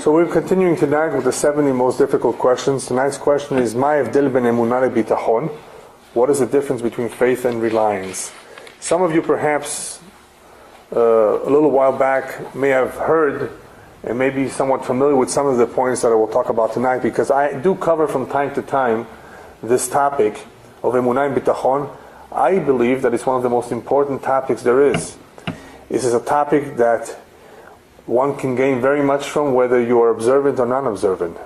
So we're continuing tonight with the 70 most difficult questions. Tonight's question is, Ma hevdel ben emunah lebitachon? What is the difference between faith and reliance? Some of you perhaps a little while back may have heard and may be somewhat familiar with some of the points that I will talk about tonight, because I do cover from time to time this topic of emunah and bitachon. I believe that it's one of the most important topics there is. This is a topic that one can gain very much from, whether you are observant or non-observant.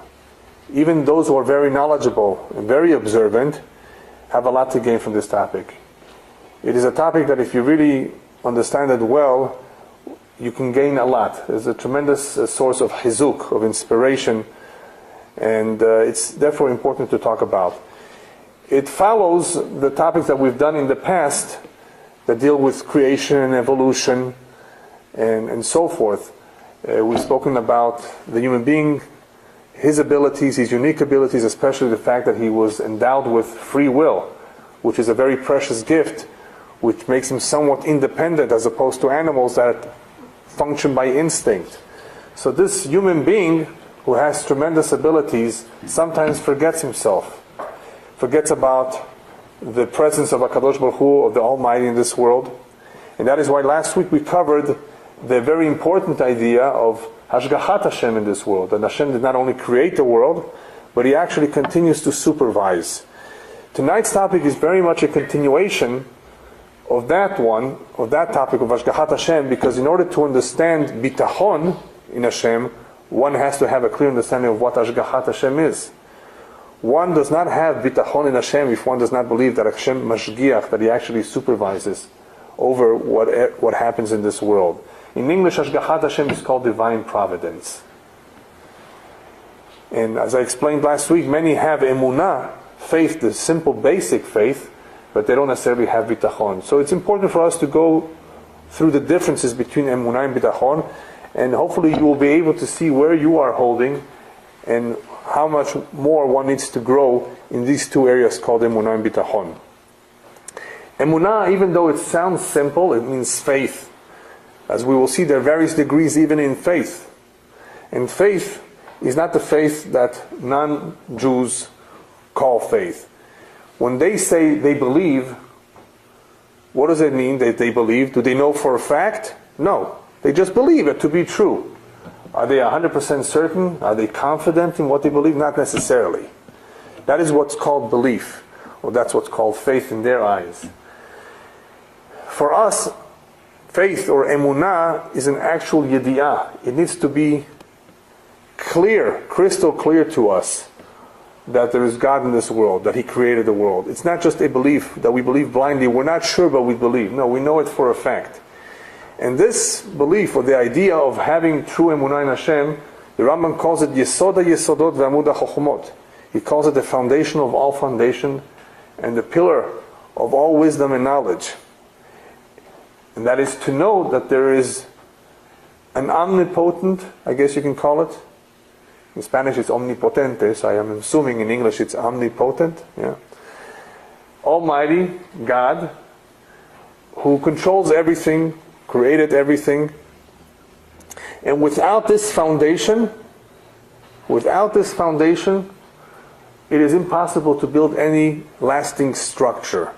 Even those who are very knowledgeable and very observant have a lot to gain from this topic. It is a topic that if you really understand it well, you can gain a lot. It's a tremendous source of chizuk, of inspiration, and it's therefore important to talk about. It follows the topics that we've done in the past that deal with creation, evolution, and so forth. We've spoken about the human being, his abilities, his unique abilities, especially the fact that he was endowed with free will, which is a very precious gift, which makes him somewhat independent as opposed to animals that function by instinct. So this human being, who has tremendous abilities, sometimes forgets himself, forgets about the presence of HaKadosh Baruch Hu, of the Almighty in this world. And that is why last week we covered the very important idea of Hashgachat Hashem in this world. That Hashem did not only create the world, but He actually continues to supervise. Tonight's topic is very much a continuation of that topic of Hashgachat Hashem, because in order to understand bitachon in Hashem, one has to have a clear understanding of what Hashgachat Hashem is. One does not have bitachon in Hashem if one does not believe that Hashem mashgiach, that He actually supervises over what happens in this world. In English, Hashgachat Hashem is called divine providence. And as I explained last week, many have emunah, faith, the simple basic faith, but they don't necessarily have bitachon. So it's important for us to go through the differences between emunah and bitachon, and hopefully you will be able to see where you are holding and how much more one needs to grow in these two areas called emunah and bitachon. Emunah, even though it sounds simple, it means faith. As we will see, there are various degrees even in faith. And faith is not the faith that non-Jews call faith. When they say they believe, what does it mean that they believe? Do they know for a fact? No. They just believe it to be true. Are they 100% certain? Are they confident in what they believe? Not necessarily. That is what's called belief, or that's what's called faith in their eyes. For us, faith or emunah is an actual yedi'ah. It needs to be clear, crystal clear to us that there is God in this world, that He created the world. It's not just a belief that we believe blindly. We're not sure, but we believe. No, we know it for a fact. And this belief, or the idea of having true emunah in Hashem, the Rambam calls it Yesoda Yesodot Ve'amud HaChochmot. He calls it the foundation of all foundation and the pillar of all wisdom and knowledge. And that is to know that there is an omnipotent, I guess you can call it. In Spanish it's omnipotente, so I am assuming in English it's omnipotent. Yeah. Almighty God, who controls everything, created everything. And without this foundation, it is impossible to build any lasting structure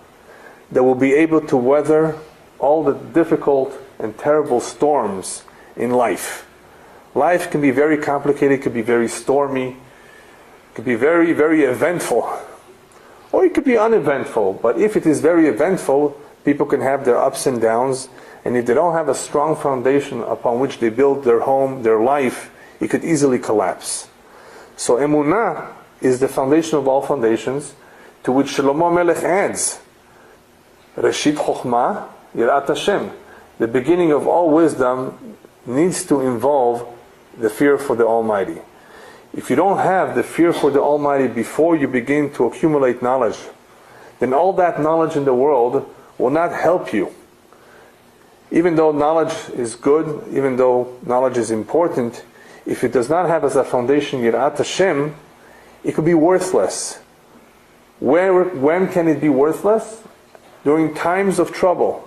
that will be able to weather all the difficult and terrible storms in life. Life can be very complicated, can be very stormy, can be very, very eventful, or it could be uneventful. But if it is very eventful, people can have their ups and downs, and if they don't have a strong foundation upon which they build their home, their life, it could easily collapse. So emunah is the foundation of all foundations, to which Shlomo Melech adds Reshit Chochmah Yirat Hashem. The beginning of all wisdom needs to involve the fear for the Almighty. If you don't have the fear for the Almighty before you begin to accumulate knowledge, then all that knowledge in the world will not help you. Even though knowledge is good, even though knowledge is important, if it does not have as a foundation Yirat Hashem, it could be worthless. When can it be worthless? During times of trouble.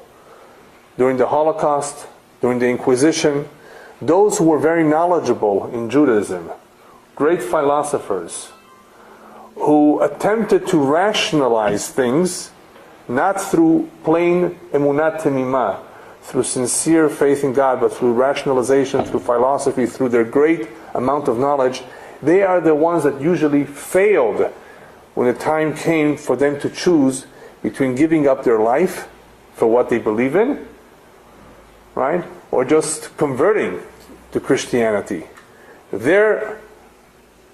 During the Holocaust, during the Inquisition, those who were very knowledgeable in Judaism, great philosophers, who attempted to rationalize things, not through plain emunat temimah, through sincere faith in God, but through rationalization, through philosophy, through their great amount of knowledge, they are the ones that usually failed when the time came for them to choose between giving up their life for what they believe in, right, or just converting to Christianity. Their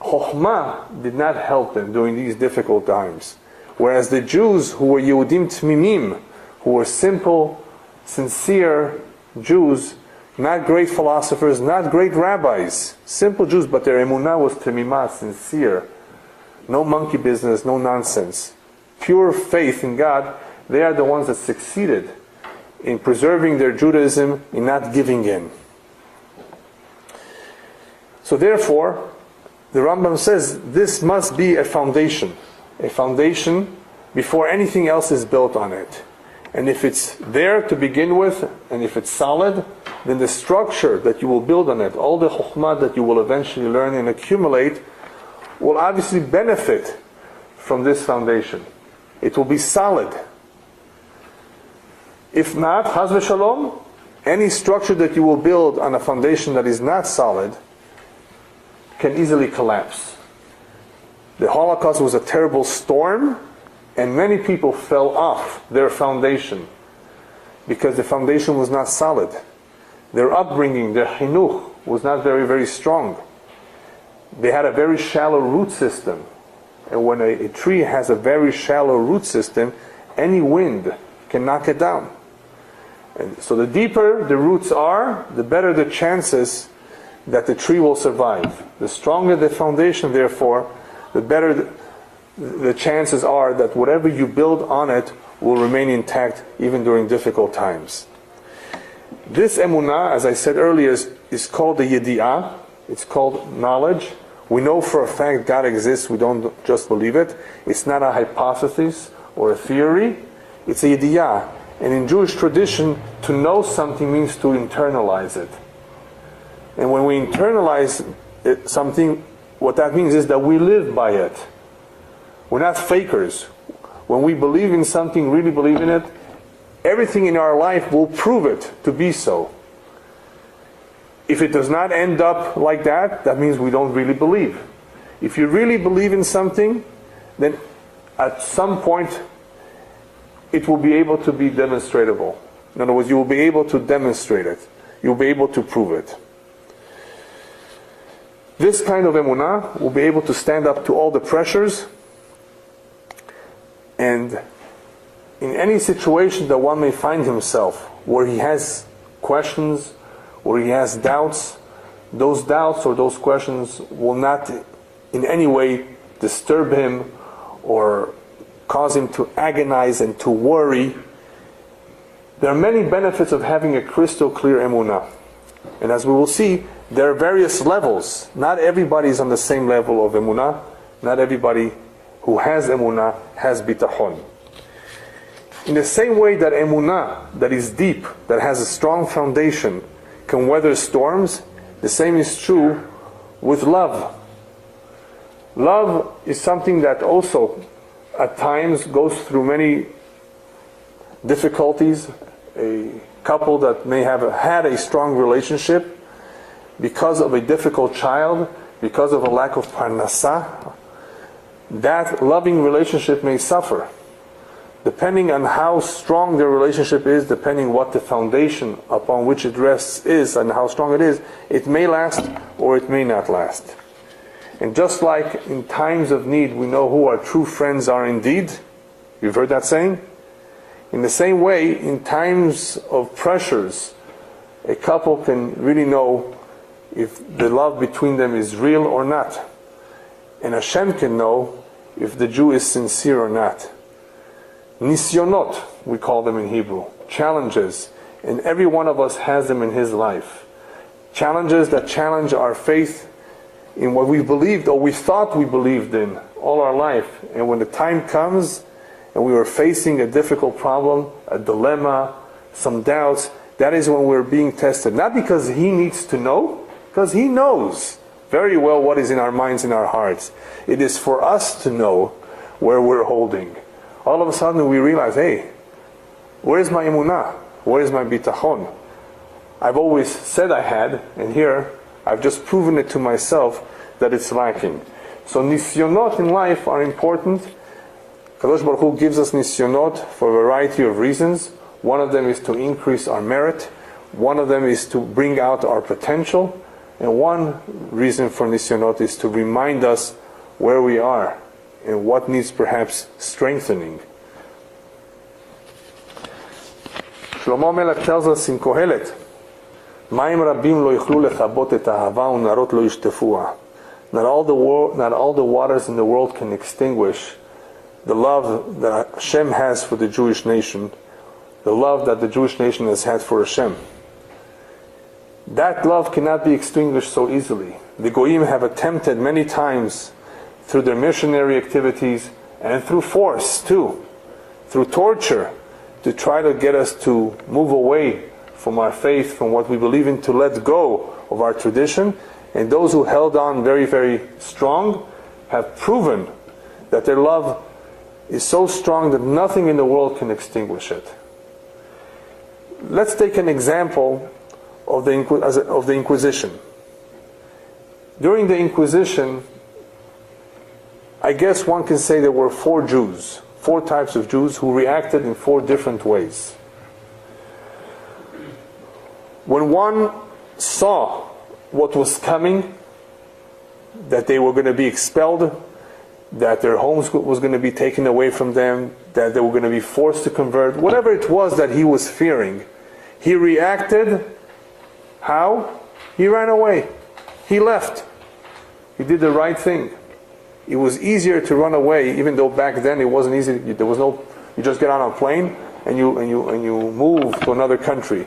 chokhmah did not help them during these difficult times. Whereas the Jews who were Yehudim Tmimim, who were simple, sincere Jews, not great philosophers, not great rabbis, simple Jews, but their emunah was temimah, sincere. No monkey business, no nonsense. Pure faith in God, they are the ones that succeeded in preserving their Judaism, in not giving in. So therefore, the Rambam says this must be a foundation before anything else is built on it. And if it's there to begin with, and if it's solid, then the structure that you will build on it, all the chokhmah that you will eventually learn and accumulate, will obviously benefit from this foundation. It will be solid. If not, chas v'shalom, any structure that you will build on a foundation that is not solid can easily collapse. The Holocaust was a terrible storm, and many people fell off their foundation because the foundation was not solid. Their upbringing, their chinuch, was not very, very strong. They had a very shallow root system. And when a tree has a very shallow root system, any wind can knock it down. And so the deeper the roots are, the better the chances that the tree will survive. The stronger the foundation, therefore, the better the chances are that whatever you build on it will remain intact even during difficult times. This emunah, as I said earlier, is called the yedi'ah. It's called knowledge. We know for a fact God exists. We don't just believe it. It's not a hypothesis or a theory. It's a yedi'ah. And in Jewish tradition, to know something means to internalize it. And when we internalize something, what that means is that we live by it. We're not fakers. When we believe in something, really believe in it, everything in our life will prove it to be so. If it does not end up like that, that means we don't really believe. If you really believe in something, then at some point it will be able to be demonstratable. In other words, you will be able to demonstrate it. You'll be able to prove it. This kind of emunah will be able to stand up to all the pressures, and in any situation that one may find himself, where he has questions, where he has doubts, those doubts or those questions will not in any way disturb him or cause him to agonize and to worry. There are many benefits of having a crystal clear emunah. And as we will see, there are various levels. Not everybody is on the same level of emunah. Not everybody who has emunah has bitachon. In the same way that emunah, that is deep, that has a strong foundation, can weather storms, the same is true with love. Love is something that also at times goes through many difficulties. A couple that may have had a strong relationship, because of a difficult child, because of a lack of parnasah, that loving relationship may suffer. Depending on how strong their relationship is, depending what the foundation upon which it rests is and how strong it is, it may last or it may not last. And just like in times of need we know who our true friends are indeed, you've heard that saying? In the same way, in times of pressures, a couple can really know if the love between them is real or not. And Hashem can know if the Jew is sincere or not. Nisyonot, we call them in Hebrew. Challenges. And every one of us has them in his life. Challenges that challenge our faith in what we believed or we thought we believed in all our life. And when the time comes and we are facing a difficult problem, a dilemma, some doubts, That is when we're being tested. Not because he needs to know, because he knows very well what is in our minds and our hearts. It is for us to know where we're holding. All of a sudden we realize, hey, where's my emunah? Where's my bitachon? I've always said I had, and here I've just proven it to myself that it's lacking. So nisyonot in life are important. Kadosh Baruch Hu gives us nisyonot for a variety of reasons. One of them is to increase our merit. One of them is to bring out our potential. And one reason for nisyonot is to remind us where we are and what needs perhaps strengthening. Shlomo Melech tells us in Kohelet, Mayim rabim lo yichlu lechabot et ahava unarot lo yishtefua. Not all the waters in the world can extinguish the love that Hashem has for the Jewish nation, the love that the Jewish nation has had for Hashem. That love cannot be extinguished so easily. The Goyim have attempted many times through their missionary activities and through force too, through torture, to try to get us to move away from our faith, from what we believe in, to let go of our tradition. And those who held on very, very strong have proven that their love is so strong that nothing in the world can extinguish it. Let's take an example of the Inquisition. During the Inquisition, I guess one can say there were four types of Jews who reacted in four different ways. When one saw what was coming, that they were going to be expelled, that their homes was going to be taken away from them, that they were going to be forced to convert, whatever it was that he was fearing, he reacted. How? He ran away. He left. He did the right thing. It was easier to run away, even though back then it wasn't easy. There was no, you just get on a plane and you move to another country.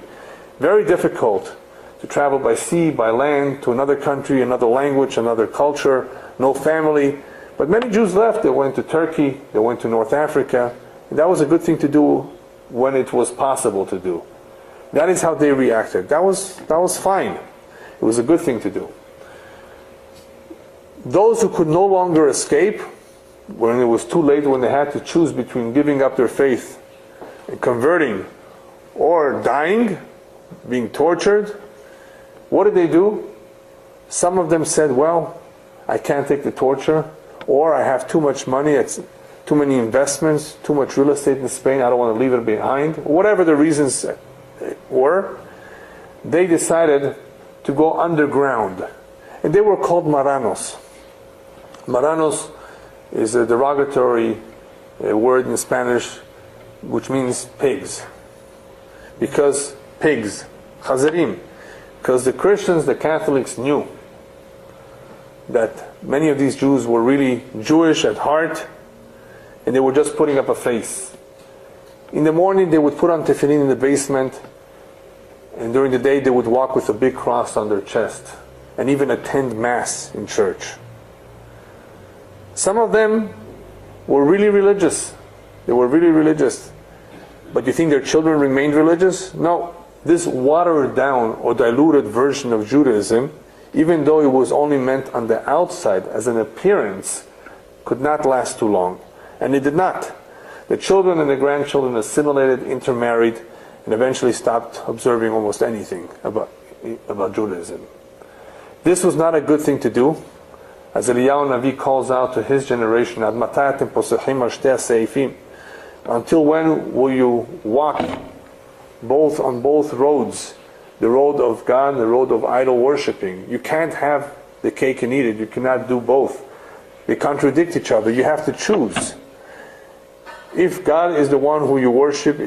Very difficult to travel by sea, by land, to another country, another language, another culture, no family. But many Jews left. They went to Turkey, they went to North Africa. And that was a good thing to do when it was possible to do. That is how they reacted. That was fine. It was a good thing to do. Those who could no longer escape, when it was too late, when they had to choose between giving up their faith and converting or dying, being tortured, what did they do? Some of them said, well, I can't take the torture, or I have too much money, it's too many investments, too much real estate in Spain, I don't want to leave it behind. Whatever the reasons were, they decided to go underground. And they were called Marranos. Marranos is a derogatory word in Spanish which means pigs. Because pigs, chazerim. Because the Christians, the Catholics knew that many of these Jews were really Jewish at heart, and they were just putting up a face. In the morning they would put on tefillin in the basement, and during the day they would walk with a big cross on their chest, and even attend Mass in church. Some of them were really religious. They were really religious. But you think their children remained religious? No. This watered down or diluted version of Judaism, even though it was only meant on the outside as an appearance, could not last too long. And it did not. The children and the grandchildren assimilated, intermarried, and eventually stopped observing almost anything about Judaism. This was not a good thing to do. As Eliyahu Navi calls out to his generation, Ad matay atem posechim al shtei seifim? Until when will you walk on both roads, the road of God and the road of idol worshipping? You can't have the cake and eat it. You cannot do both. They contradict each other. You have to choose. If God is the one who you worship,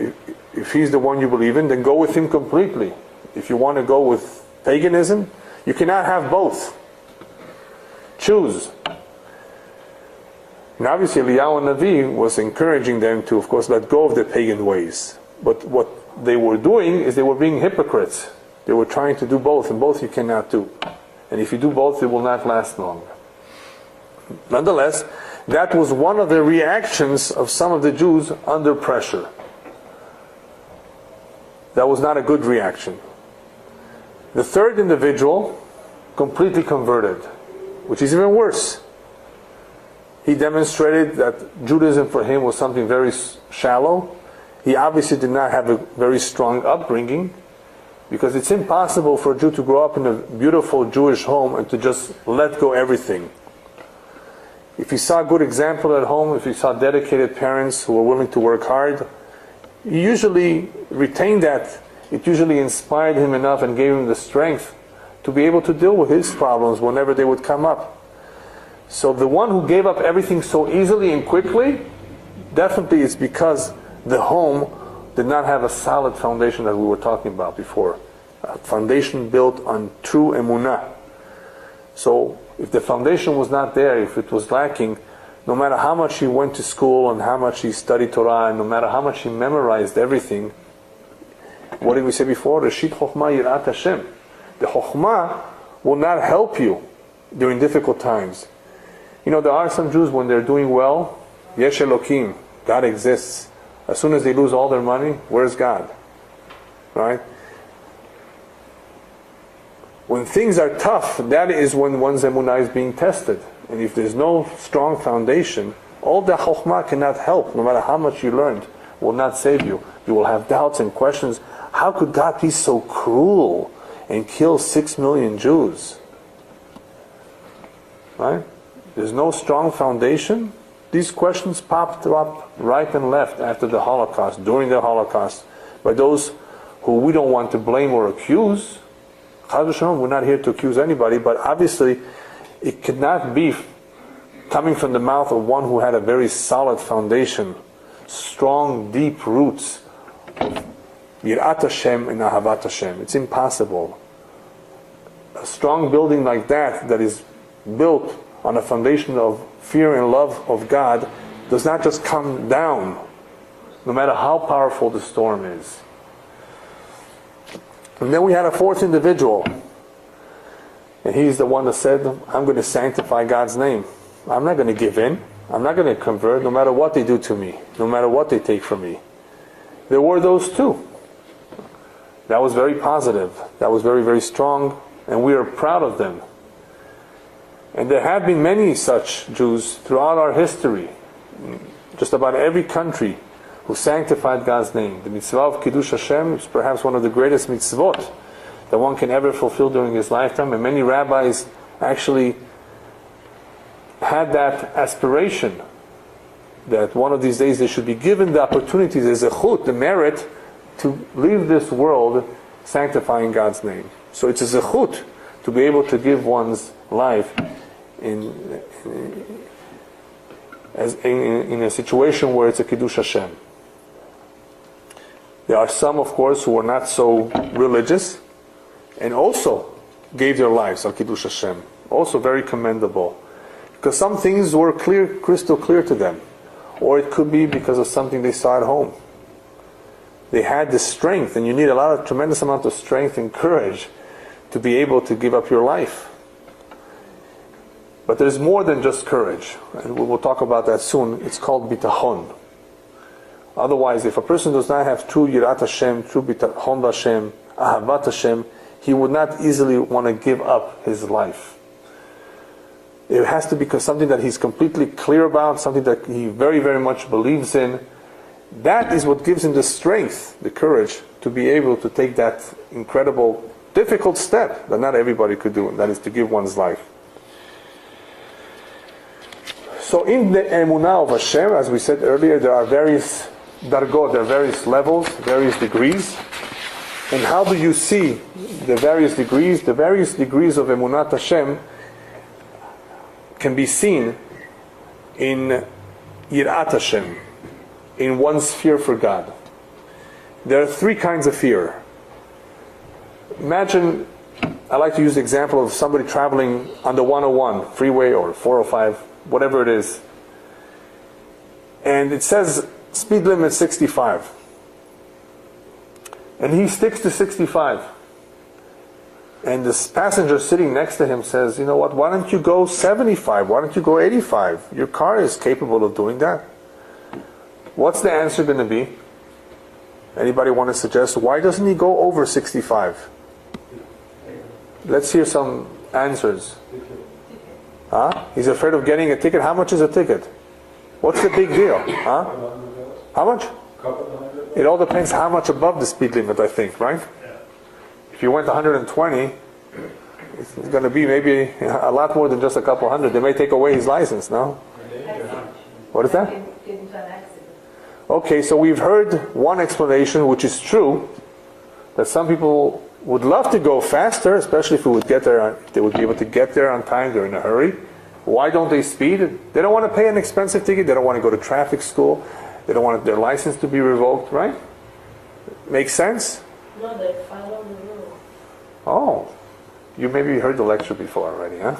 if He's the one you believe in, then go with Him completely. If you want to go with paganism, you cannot have both. Choose. And obviously Eliyahu Navi was encouraging them to, of course, let go of the pagan ways. But what they were doing is they were being hypocrites. They were trying to do both, and both you cannot do. And if you do both, it will not last long. Nonetheless, that was one of the reactions of some of the Jews under pressure. that was not a good reaction. The third individual completely converted, which is even worse. He demonstrated that Judaism for him was something very shallow. He obviously did not have a very strong upbringing, because it's impossible for a Jew to grow up in a beautiful Jewish home and to just let go everything. If he saw a good example at home, if he saw dedicated parents who were willing to work hard, he usually retained that. It usually inspired him enough and gave him the strength to be able to deal with his problems whenever they would come up. So the one who gave up everything so easily and quickly, definitely it's because the home did not have a solid foundation that we were talking about before. A foundation built on true emunah. So if the foundation was not there, if it was lacking, no matter how much he went to school and how much he studied Torah, and no matter how much he memorized everything, what did we say before? Reshit Chochmah Yirat Hashem. The Chochmah will not help you during difficult times. You know, there are some Jews, when they're doing well, Yesh Elokim, God exists. As soon as they lose all their money, where's God? Right? When things are tough, that is when one's emunah is being tested. And if there's no strong foundation, all the chokhmah cannot help. No matter how much you learned, will not save you. You will have doubts and questions. How could God be so cruel and kill 6 million Jews? Right? There's no strong foundation. These questions popped up right and left after the Holocaust, during the Holocaust, by those who we don't want to blame or accuse. We're not here to accuse anybody, but obviously it could not be coming from the mouth of one who had a very solid foundation, strong, deep roots of Yirat Hashem and Ahavat Hashem. It's impossible. A strong building like that, that is built on a foundation of fear and love of God, does not just come down, no matter how powerful the storm is. And then we had a fourth individual, and he's the one that said, I'm going to sanctify God's name. I'm not going to give in. I'm not going to convert, no matter what they do to me, no matter what they take from me. There were those two. That was very positive. That was very, very strong, and we are proud of them. And there have been many such Jews throughout our history, just about every country, who sanctified God's name. The mitzvah of Kiddush Hashem is perhaps one of the greatest mitzvot that one can ever fulfill during his lifetime, and many rabbis actually had that aspiration that one of these days they should be given the opportunity, the zechut, the merit, to leave this world sanctifying God's name. So it's a zechut to be able to give one's life in a situation where it's a Kiddush Hashem. There are some, of course, who are not so religious and also gave their lives al Kiddush Hashem. Also very commendable. Because some things were crystal clear to them. Or it could be because of something they saw at home. They had the strength, and you need tremendous amount of strength and courage to be able to give up your life. But there's more than just courage, and we'll talk about that soon. It's called bitachon. Otherwise, if a person does not have true Yirat Hashem, true bitachon Hashem, Ahavat Hashem, he would not easily want to give up his life. It has to be something that he's completely clear about, something that he very, very much believes in. That is what gives him the strength, the courage, to be able to take that incredible, difficult step that not everybody could do, and that is to give one's life. So in the emunah of Hashem, as we said earlier, there are various dargot, there are various levels, various degrees. And how do you see the various degrees? The various degrees of emunat Hashem can be seen in Yirat Hashem, in one's fear for God. There are three kinds of fear. Imagine, I like to use the example of somebody traveling on the 101 freeway or 405, whatever it is. And it says speed limit 65. And he sticks to 65. And this passenger sitting next to him says, you know what, why don't you go 75? Why don't you go 85? Your car is capable of doing that. What's the answer going to be? Anybody want to suggest why doesn't he go over 65? Let's hear some answers. Huh? He's afraid of getting a ticket. How much is a ticket? What's the big deal? Huh? How much? It all depends how much above the speed limit, I think, right? If you went 120, it's going to be maybe a lot more than just a couple hundred. They may take away his license, no? What is that? Okay, so we've heard one explanation, which is true, that some people would love to go faster, especially if they would be able to get there on time. They're in a hurry. Why don't they speed? They don't want to pay an expensive ticket. They don't want to go to traffic school. They don't want their license to be revoked, right? Makes sense? No, they follow the rule. Oh, you maybe heard the lecture before already, huh?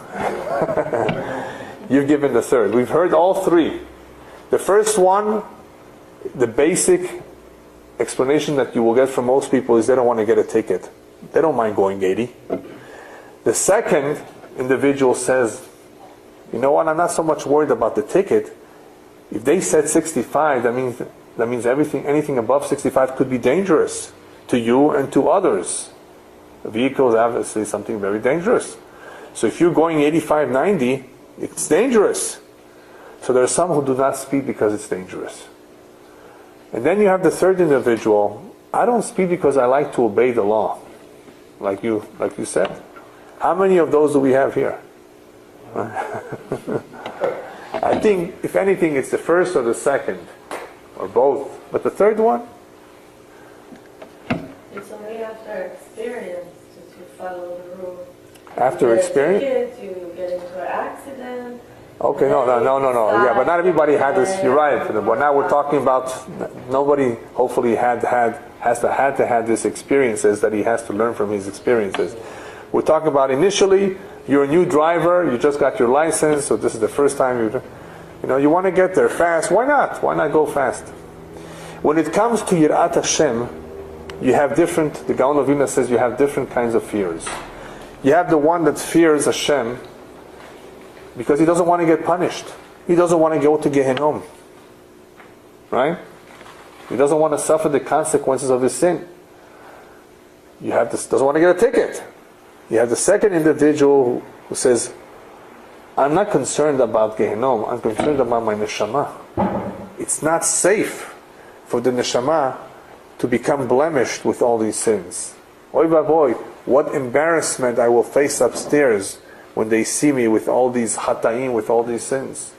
You've given the third. We've heard all three. The first one, the basic explanation that you will get from most people is they don't want to get a ticket. They don't mind going 80. The second individual says, you know what, I'm not so much worried about the ticket. If they said 65, that means anything above 65 could be dangerous to you and to others. A vehicle is obviously something very dangerous. So if you're going 85, 90, it's dangerous. So there are some who do not speed because it's dangerous. And then you have the third individual. I don't speed because I like to obey the law, like you said. How many of those do we have here? I think, if anything, it's the first or the second, or both. But the third one? It's only after experience to follow the rule. After experience? You get into an accident. Okay, no. Yeah, but not everybody had this. You're right. But now we're talking about nobody. Hopefully, had to have this experiences that he has to learn from his experiences. We're talking about initially. You're a new driver. You just got your license, so this is the first time you want to get there fast. Why not? Why not go fast? When it comes to Yirat Hashem, you have different. The Gaon of Vilna says you have different kinds of fears. You have the one that fears Hashem because he doesn't want to get punished. He doesn't want to go to Gehenom. Right? He doesn't want to suffer the consequences of his sin. You have this, doesn't want to get a ticket. You have the second individual who says, I'm not concerned about Gehenom, I'm concerned about my neshama. It's not safe for the neshama to become blemished with all these sins. Oy vavoy, what embarrassment I will face upstairs when they see me with all these hata'im, with all these sins.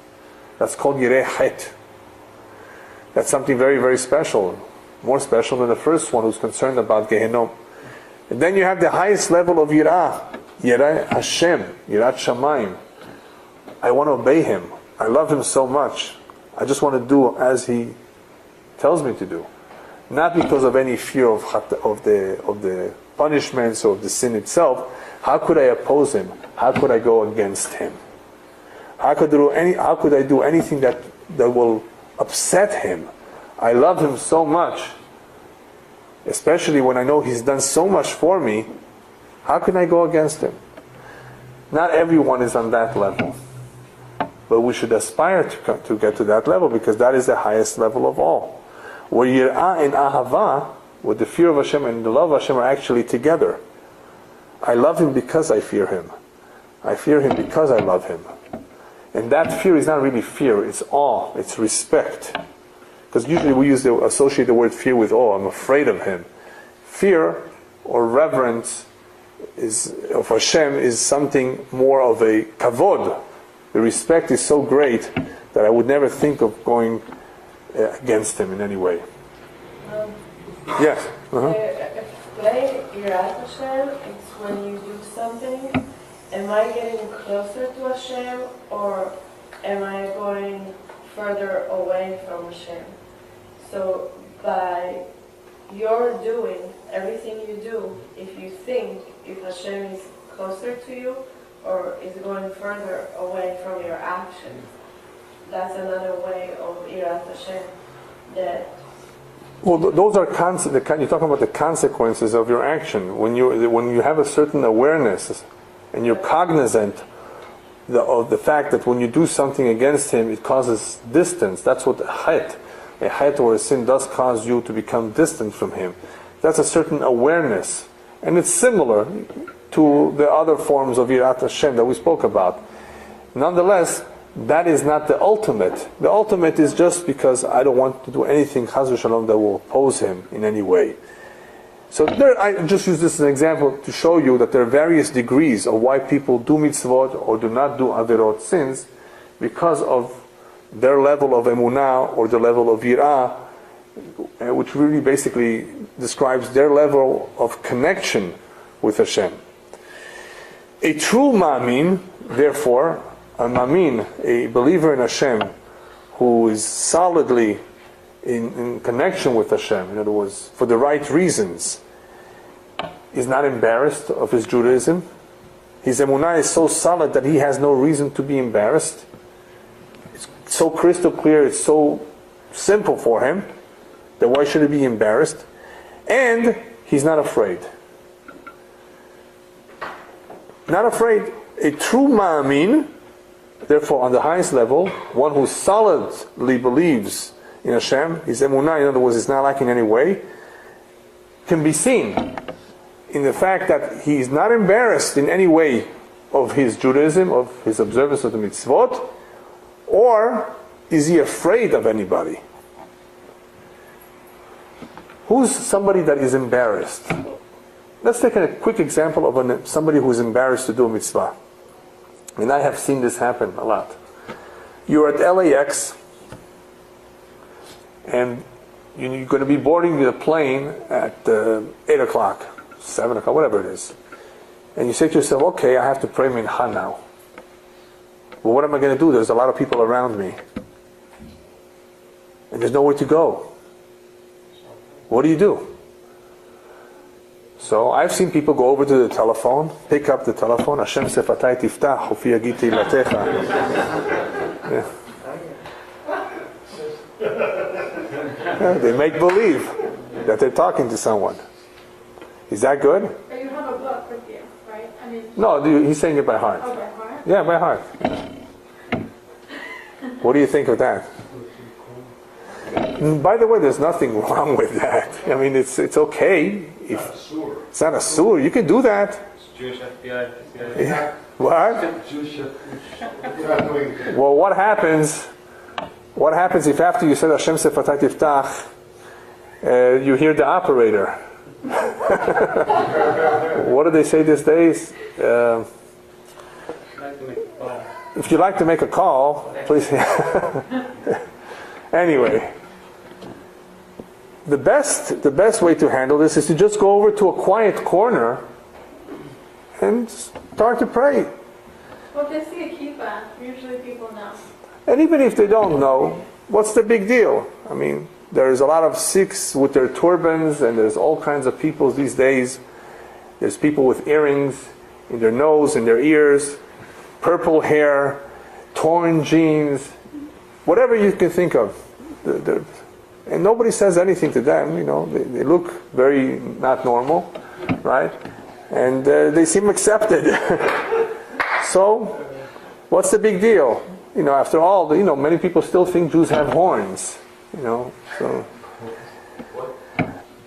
That's called yireh het. That's something very, very special. More special than the first one who's concerned about Gehenom. And then you have the highest level of yirah Hashem, yirat shamayim. I want to obey him. I love him so much. I just want to do as he tells me to do. Not because of any fear of the punishments or of the sin itself. How could I oppose him? How could I go against him? How could I do anything that will upset him? I love him so much, especially when I know he's done so much for me. How can I go against him? Not everyone is on that level, but we should aspire to get to that level because that is the highest level of all. Where yirah and ahava, with the fear of Hashem and the love of Hashem, are actually together. I love him because I fear him. I fear him because I love him. And that fear is not really fear, it's awe, it's respect. Because usually we associate the word fear with awe. I'm afraid of him. Fear or reverence of Hashem is something more of a kavod. The respect is so great that I would never think of going against him in any way. Yes? Explain Yirat Hashem, it's when you do something, am I getting closer to Hashem or am I going further away from Hashem? So by your doing, everything you do, if you think if Hashem is closer to you or is going further away from your actions, that's another way of Yirat Hashem. Well, those are you're talking about the consequences of your action. When you have a certain awareness and you're cognizant of the fact that when you do something against him, it causes distance. That's what het. a chet or a sin does cause you to become distant from Him. That's a certain awareness. And it's similar to the other forms of Yirat Hashem that we spoke about. Nonetheless, that is not the ultimate. The ultimate is just because I don't want to do anything, Chas v'Shalom, that will oppose Him in any way. So there, I just use this as an example to show you that there are various degrees of why people do mitzvot or do not do averot, sins, because of their level of emunah or the level of yirah, which really basically describes their level of connection with Hashem. A true ma'amin, therefore, a ma'amin, a believer in Hashem, who is solidly in connection with Hashem, in other words, for the right reasons, is not embarrassed of his Judaism. His emunah is so solid that he has no reason to be embarrassed. It's so crystal clear, it's so simple for him, that why should he be embarrassed? And he's not afraid. Not afraid. A true ma'amin, therefore on the highest level, one who solidly believes in Hashem, his emunah, in other words, is not lacking in any way, can be seen in the fact that he is not embarrassed in any way of his Judaism, of his observance of the mitzvot, or is he afraid of anybody? Who's somebody that is embarrassed? Let's take a quick example of somebody who is embarrassed to do a mitzvah. And I have seen this happen a lot. You're at LAX, and you're going to be boarding the plane at 8 o'clock, 7 o'clock, whatever it is. And you say to yourself, okay, I have to pray mincha now. Well, what am I going to do? There's a lot of people around me. And there's nowhere to go. What do you do? So I've seen people go over to the telephone, pick up the telephone, Hashem sefatai tiftach, ufi yagid teilatecha. Yeah, they make believe that they're talking to someone. Is that good? But you have a book with you, right? I mean, No, he's saying it by heart. oh, by heart? Yeah, by heart. What do you think of that? By the way, there's nothing wrong with that. I mean, it's okay. It's not a sur. You can do that. It's Jewish FBI. Yeah. What? Well, what happens? What happens if after you said Hashem sefatai tiftach, you hear the operator? What do they say these days? If you'd like to make a call, please. Anyway, the best way to handle this is to just go over to a quiet corner and start to pray. Well, if they see a kippah, usually people know. And even if they don't know, what's the big deal? I mean, there's a lot of Sikhs with their turbans, and there's all kinds of people these days. There's people with earrings in their nose, in their ears, purple hair, torn jeans, whatever you can think of. And nobody says anything to them, you know. They look very not normal, right? And they seem accepted. So, what's the big deal? You know, after all, you know, many people still think Jews have horns, you know. So,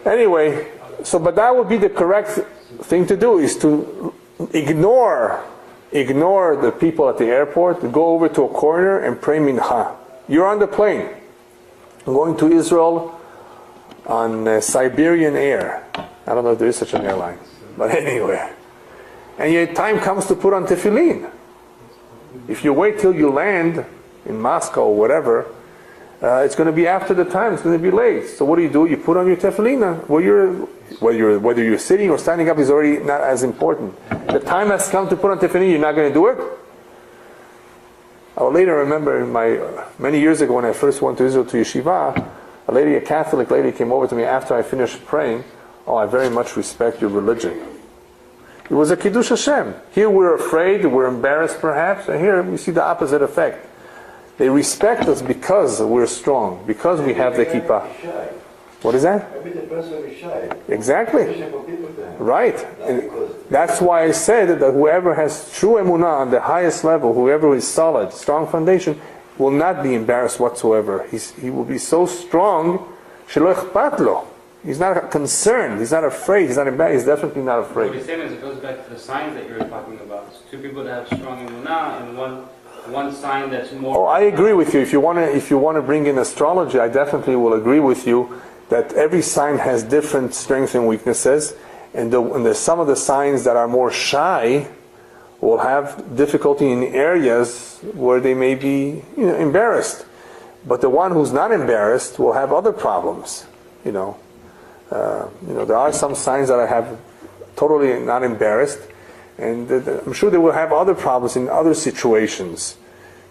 anyway, but that would be the correct thing to do, is to ignore the people at the airport, go over to a corner and pray mincha. You're on the plane, going to Israel on Siberian Air. I don't know if there is such an airline, but anyway. And your time comes to put on tefillin. If you wait till you land in Moscow or whatever, it's going to be after the time. It's going to be late. So what do? You put on your tefillin. Whether you're sitting or standing up is already not as important. The time has come to put on tefillin. You're not going to do it. I will later remember many years ago when I first went to Israel to yeshiva, a Catholic lady came over to me after I finished praying. Oh, I very much respect your religion. It was a Kiddush Hashem. Here we're afraid, we're embarrassed perhaps, and here we see the opposite effect. They respect us because we're strong, because we have the kippah. What is that? Exactly. Right. And that's why I said that whoever has true emunah on the highest level, whoever is solid, strong foundation, will not be embarrassed whatsoever. He will be so strong, shelo echpat lo. He's not concerned. He's not afraid. He's not embarrassed. He's definitely not afraid. What he's saying is it goes back to the signs that you were talking about. It's two people that have strong emunah and one sign that's more. Oh, I agree with you. If you want to bring in astrology, I definitely will agree with you that every sign has different strengths and weaknesses, and there's some of the signs that are more shy will have difficulty in areas where they may be, embarrassed. But the one who's not embarrassed will have other problems. There are some signs that I have totally not embarrassed, and I'm sure they will have other problems in other situations,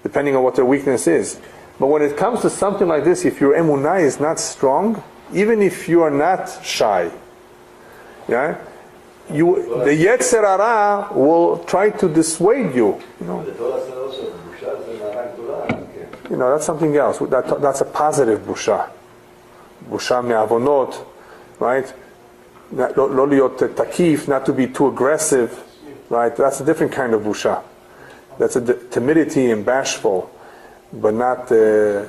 depending on what their weakness is. But when it comes to something like this, if your emunah is not strong, even if you are not shy, the Yetzer Hara will try to dissuade you. That's something else. That's a positive busha. Busha me'avonot, right? Lo liot takif, not to be too aggressive, right? That's a different kind of busha. That's a timidity and bashful, but not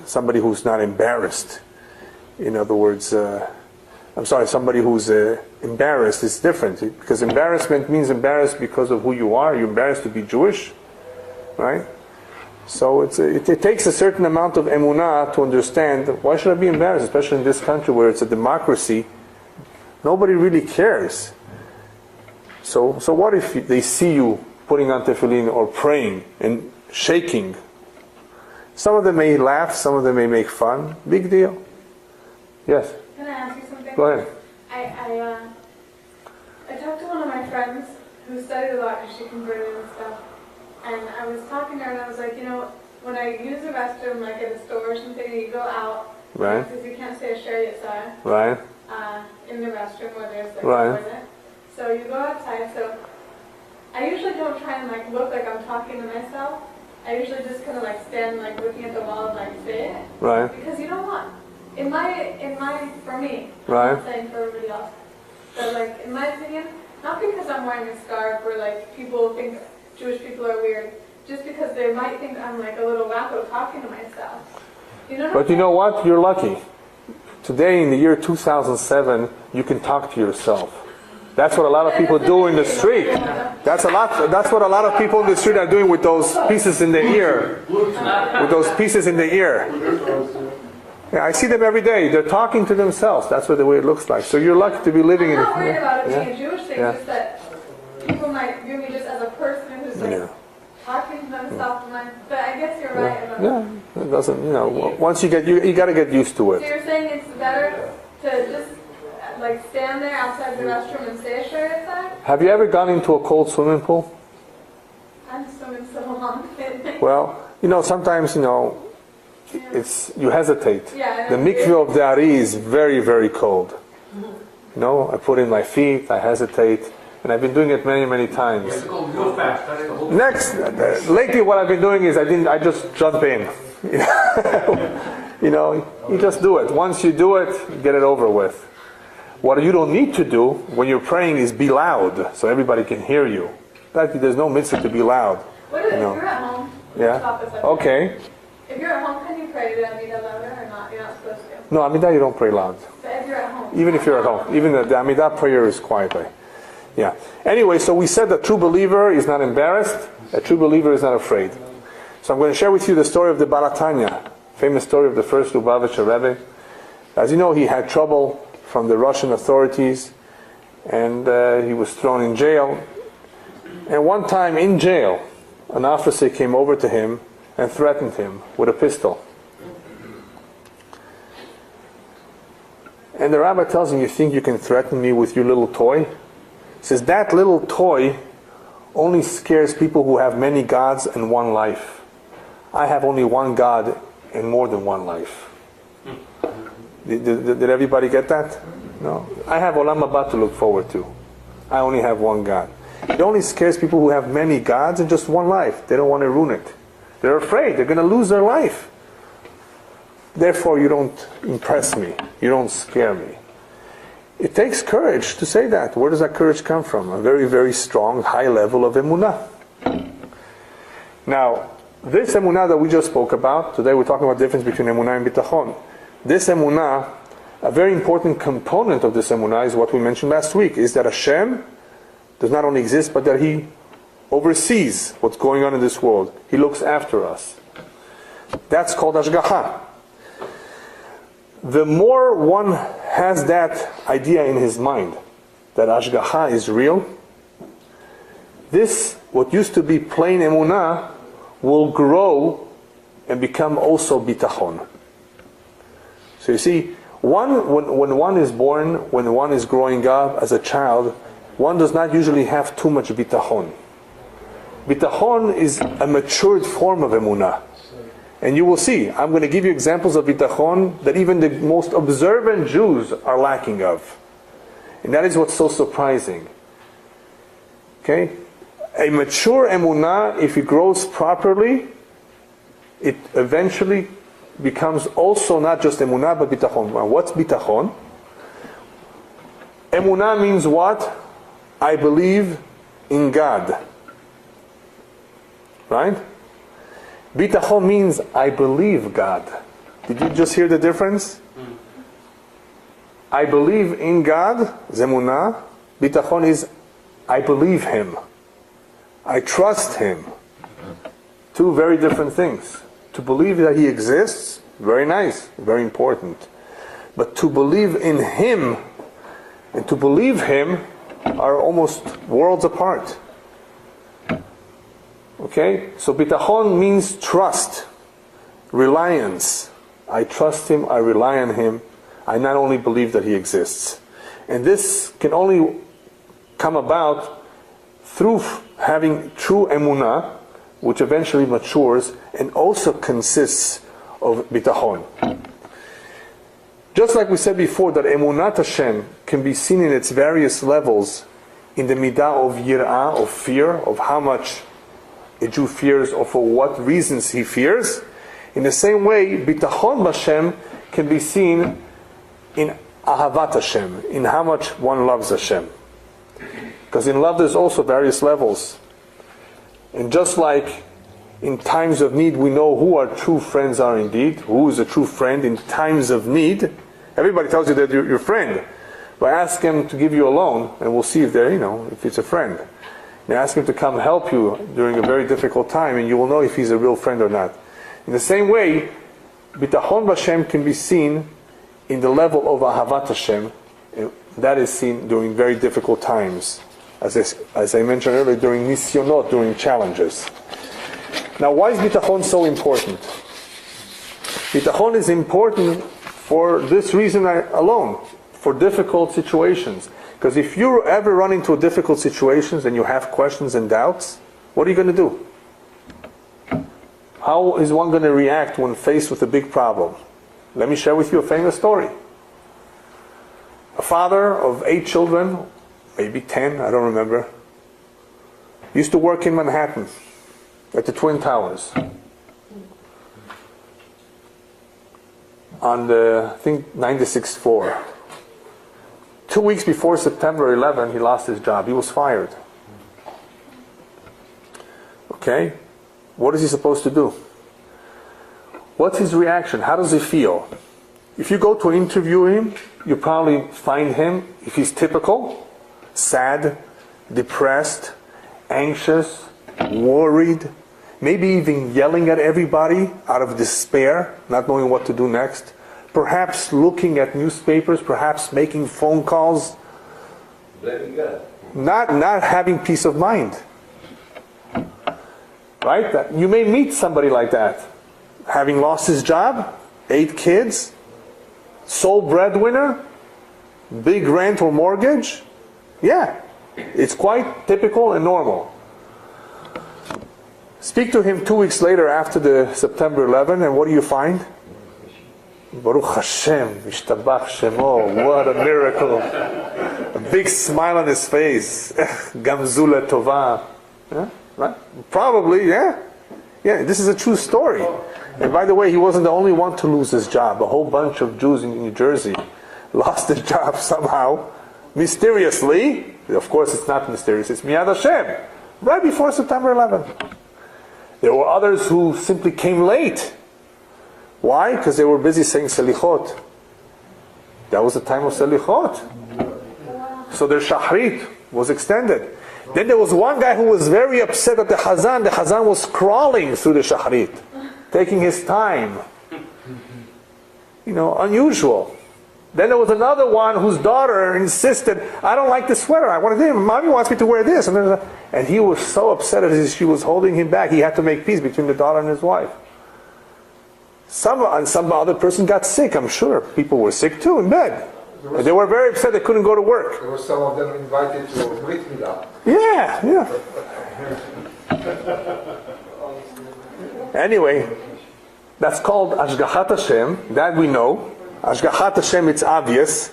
somebody who's not embarrassed. In other words, somebody who's embarrassed is different, because embarrassment means embarrassed because of who you are. You're embarrassed to be Jewish, right? So it takes a certain amount of emunah to understand, why should I be embarrassed, especially in this country where it's a democracy. Nobody really cares. So what if they see you putting on tefillin or praying and shaking? Some of them may laugh, some of them may make fun. Big deal. Yes? Can I ask you something? Go ahead. I talked to one of my friends who studied a lot because she converted and stuff. And I was talking to her and I was like, when I use the restroom, like at a store or something, you go out. Right. Because you can't say a shariat side. Right. In the restroom where there's like right. a toilet. So you go outside. So I usually don't try and look like I'm talking to myself. I usually just kind of stand looking at the wall and say it. Right. Because you don't want, for me, right. I'm not saying for everybody else, but in my opinion, not because I'm wearing a scarf or people think Jewish people are weird, just because they might think I'm a little wacko talking to myself. But you know what? You're lucky. Today, in the year 2007, you can talk to yourself. That's what a lot of people do in the street. That's what a lot of people in the street are doing with those pieces in the ear. With those pieces in the ear. Yeah, I see them every day. They're talking to themselves. That's what the way it looks like. So you're lucky to be living in. I'm not worried about it being a Jewish thing. Just that people might view me just as a person who's talking to themselves. But I guess you're right about that. It doesn't. Once you got to get used to it. So you're saying it's better to just stand there outside the restroom and say a shariat side? Have you ever gone into a cold swimming pool? I'm swimming so long. Well, sometimes it's you hesitate. Yeah, the mikveh of the Ari is very, very cold. I put in my feet, I hesitate, and I've been doing it many, many times. Next, lately what I've been doing is I just jump in. You just do it. Once you do it, get it over with. What you don't need to do when you're praying is be loud, so everybody can hear you. There's no mitzvah to be loud. What if you're at home? Yeah. Okay. If you're at home, can you pray the Amidah louder or not? You're not supposed to. No, Amidah you don't pray loud. But if you're at home. Even if you're at home. Even the Amidah prayer is quietly. Yeah. Anyway, so we said that a true believer is not embarrassed. A true believer is not afraid. So I'm going to share with you the story of the Balatanya, famous story of the first Lubavitcher Rebbe. As you know, he had trouble from the Russian authorities, and he was thrown in jail. And one time in jail, an officer came over to him and threatened him with a pistol. And the rabbi tells him, you think you can threaten me with your little toy? He says, that little toy only scares people who have many gods and one life. I have only one God and more than one life. Did everybody get that? No. I have Olam Haba to look forward to. I only have one God. It only scares people who have many gods and just one life. They don't want to ruin it. They're afraid. They're going to lose their life. Therefore, you don't impress me. You don't scare me. It takes courage to say that. Where does that courage come from? A very, very strong, high level of emunah. Now, this emunah that we just spoke about, today we're talking about the difference between emunah and bitachon. This emunah, a very important component of this emunah is what we mentioned last week, is that Hashem does not only exist, but that He oversees what's going on in this world. He looks after us. That's called Hashgacha. The more one has that idea in his mind, that Hashgacha is real, this, what used to be plain emunah, will grow and become also bitachon. So you see, when one is born, when one is growing up as a child, one does not usually have too much bitachon. Bitachon is a matured form of emunah. And you will see, I'm going to give you examples of bitachon that even the most observant Jews are lacking of. And that is what's so surprising. Okay? A mature emunah, if it grows properly, it eventually becomes also not just emunah, but bitachon. Now, what's bitachon? Emunah means what? I believe in God. Right? Bitachon means I believe God. Did you just hear the difference? I believe in God, zemunah. Bitachon is I believe Him. I trust Him. Two very different things. To believe that He exists, very nice, very important. But to believe in Him and to believe Him are almost worlds apart. Okay? So bitachon means trust, reliance. I trust Him, I rely on Him. I not only believe that He exists. And this can only come about through having true emunah, which eventually matures and also consists of bitachon. Just like we said before, that emunat Hashem can be seen in its various levels in the midah of yirah, of fear, of how much a Jew fears or for what reasons he fears. In the same way, bitachon b'Hashem can be seen in ahavat Hashem, in how much one loves Hashem. Because in love there's also various levels. And just like in times of need we know who our true friends are indeed, who is a true friend in times of need. Everybody tells you that you're your friend. But ask him to give you a loan and we'll see if they're, if it's a friend. And ask him to come help you during a very difficult time and you will know if he's a real friend or not. In the same way, bitachon b'Hashem can be seen in the level of ahavat Hashem. That is seen during very difficult times. As I mentioned earlier, during nisyonot, during challenges. Now, why is bitachon so important? Bitachon is important for this reason alone, for difficult situations. Because if you ever run into difficult situations and you have questions and doubts, what are you going to do? How is one going to react when faced with a big problem? Let me share with you a famous story. A father of 8 children, maybe 10, I don't remember, used to work in Manhattan at the Twin Towers. On the, I think, 96th floor. 2 weeks before September 11, he lost his job. He was fired. Okay? What is he supposed to do? What's his reaction? How does he feel? If you go to interview him, you probably find him, if he's typical, sad, depressed, anxious, worried, maybe even yelling at everybody out of despair, not knowing what to do next. Perhaps looking at newspapers, perhaps making phone calls. Blaming God. Not having peace of mind. Right? You may meet somebody like that. Having lost his job, 8 kids, sole breadwinner, big rent or mortgage. Yeah, it's quite typical and normal. Speak to him 2 weeks later after the September 11, and what do you find? Baruch Hashem, Ishtabach Shemo, what a miracle. A big smile on his face. Gamzula Tova. Yeah? Right? Probably, yeah. Yeah, this is a true story. And by the way, he wasn't the only one to lose his job. A whole bunch of Jews in New Jersey lost their job somehow, mysteriously. Of course, it's not mysterious. It's Miyad Hashem. Right before September 11. There were others who simply came late. Why? Because they were busy saying selichot. That was the time of selichot. So their shahrit was extended. Then there was one guy who was very upset at the Hazan. The Hazan was crawling through the shahrit, taking his time. Unusual. Then there was another one whose daughter insisted, I don't like this sweater, I want to do it. Mommy wants me to wear this. And he was so upset as she was holding him back, he had to make peace between the daughter and his wife. Some other person got sick, I'm sure. People were sick too in bed. And they were very upset they couldn't go to work. There were some of them invited to Brit Milah. Yeah. Anyway, that's called Ashgachat Hashem. That we know. Ashgachat Hashem, it's obvious.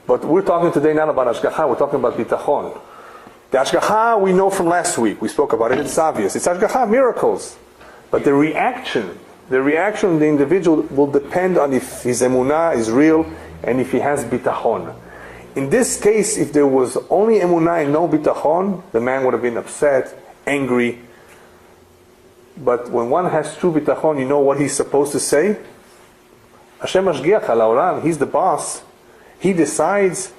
But we're talking today not about Ashgacha, we're talking about Bitachon. The Ashgacha we know from last week. We spoke about it, it's obvious. It's Ashgacha, miracles. But the reaction of the individual will depend on if his emunah is real and if he has Bitachon. In this case, if there was only emunah and no Bitachon, the man would have been upset, angry. But when one has true Bitachon, you know what he's supposed to say? Hashem Mashgiach al Haolam, He's the boss. He decides.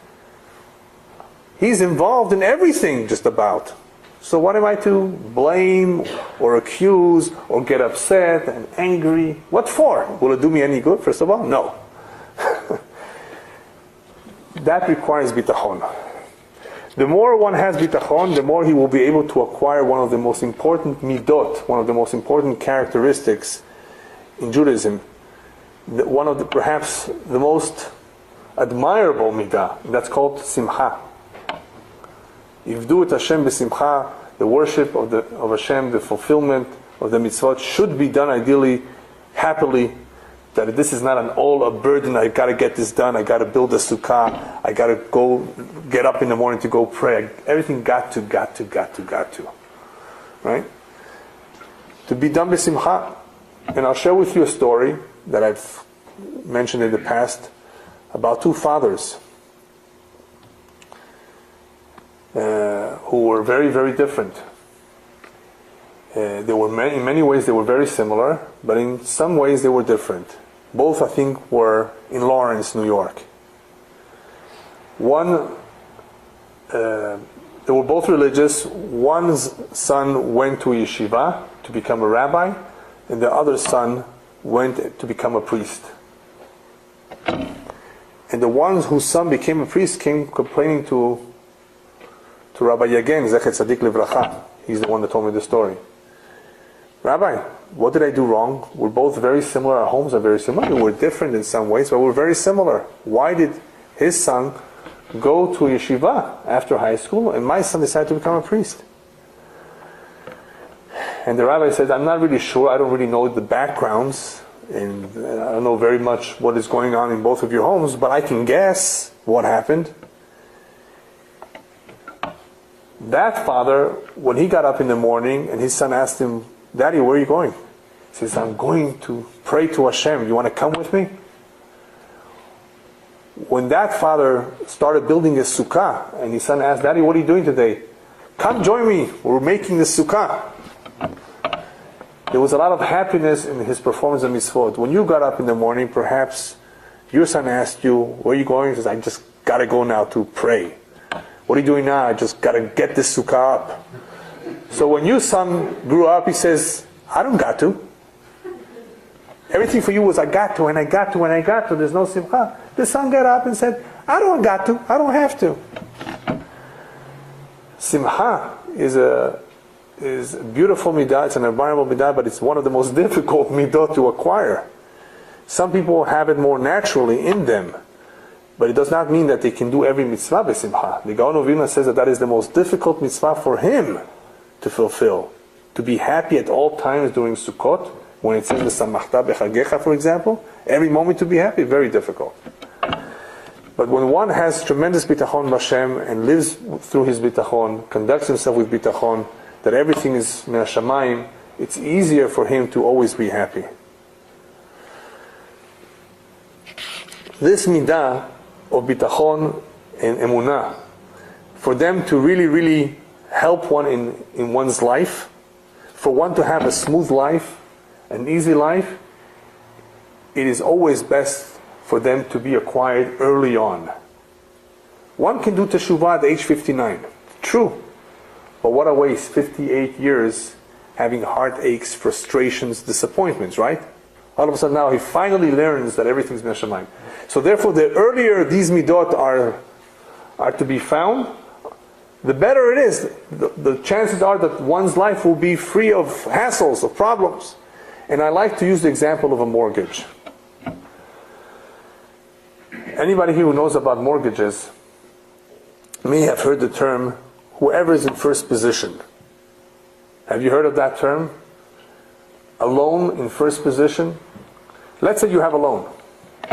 He's involved in everything, just about. So what am I to blame or accuse or get upset and angry? What for? Will it do me any good, first of all? No. That requires bitachon. The more one has bitachon, the more he will be able to acquire one of the most important midot, one of the most important characteristics in Judaism. One of perhaps the most admirable midah, that's called simcha. Yivdu et Hashem b'simcha, the worship of Hashem, the fulfillment of the mitzvot should be done ideally, happily. That this is not a burden. I got to get this done. I got to build a sukkah. I got to go get up in the morning to go pray. Everything got to. Right? To be done b'simcha. And I'll share with you a story that I've mentioned in the past about two fathers who were very, very different. In many ways they were very similar, but in some ways they were different. Both, I think, were in Lawrence, New York. One, they were both religious. One's son went to yeshiva to become a rabbi, and the other son went to become a priest. And the ones whose son became a priest came complaining to Rabbi Yagen, Zechet Tzadik Livracha. He's the one that told me the story. Rabbi, what did I do wrong? We're both very similar. Our homes are very similar. We're different in some ways, but we're very similar. Why did his son go to yeshiva after high school, and my son decided to become a priest? And the rabbi said, I'm not really sure. I don't really know the backgrounds, and I don't know very much what is going on in both of your homes, but I can guess what happened. That father, when he got up in the morning and his son asked him, Daddy, where are you going? He says, I'm going to pray to Hashem. You want to come with me? When that father started building a sukkah, and his son asked, Daddy, what are you doing today? Come join me. We're making the sukkah. There was a lot of happiness in his performance of mitzvot. When you got up in the morning, perhaps your son asked you, where are you going? He says, I just got to go now to pray. What are you doing now? I just got to get this sukkah up. So when your son grew up, he says, I don't got to. Everything for you was I got to, and I got to, and I got to. There's no simcha. The son got up and said, I don't got to. I don't have to. Simcha is a beautiful midah. It's an admirable midah, but it's one of the most difficult midah to acquire. Some people have it more naturally in them. But it does not mean that they can do every mitzvah b'simcha. The Gaon of Vilna says that is the most difficult mitzvah for him to fulfill. To be happy at all times during Sukkot, when it says v'samachta b'chagecha, for example, every moment to be happy, very difficult. But when one has tremendous bitachon b'Hashem and lives through his bitachon, conducts himself with bitachon, that everything is min hashamayim, it's easier for him to always be happy. This midah of bitachon and emunah, for them to really, really help one in one's life, for one to have a smooth life, an easy life, it is always best for them to be acquired early on. One can do teshuvah at age 59. True. But what a waste, 58 years having heartaches, frustrations, disappointments, right? All of a sudden now he finally learns that everything's min Hashemayim. So therefore, the earlier these midot are to be found, the better it is. The chances are that one's life will be free of hassles, of problems. And I like to use the example of a mortgage. Anybody here who knows about mortgages may have heard the term, whoever is in first position. Have you heard of that term? A loan in first position? Let's say you have a loan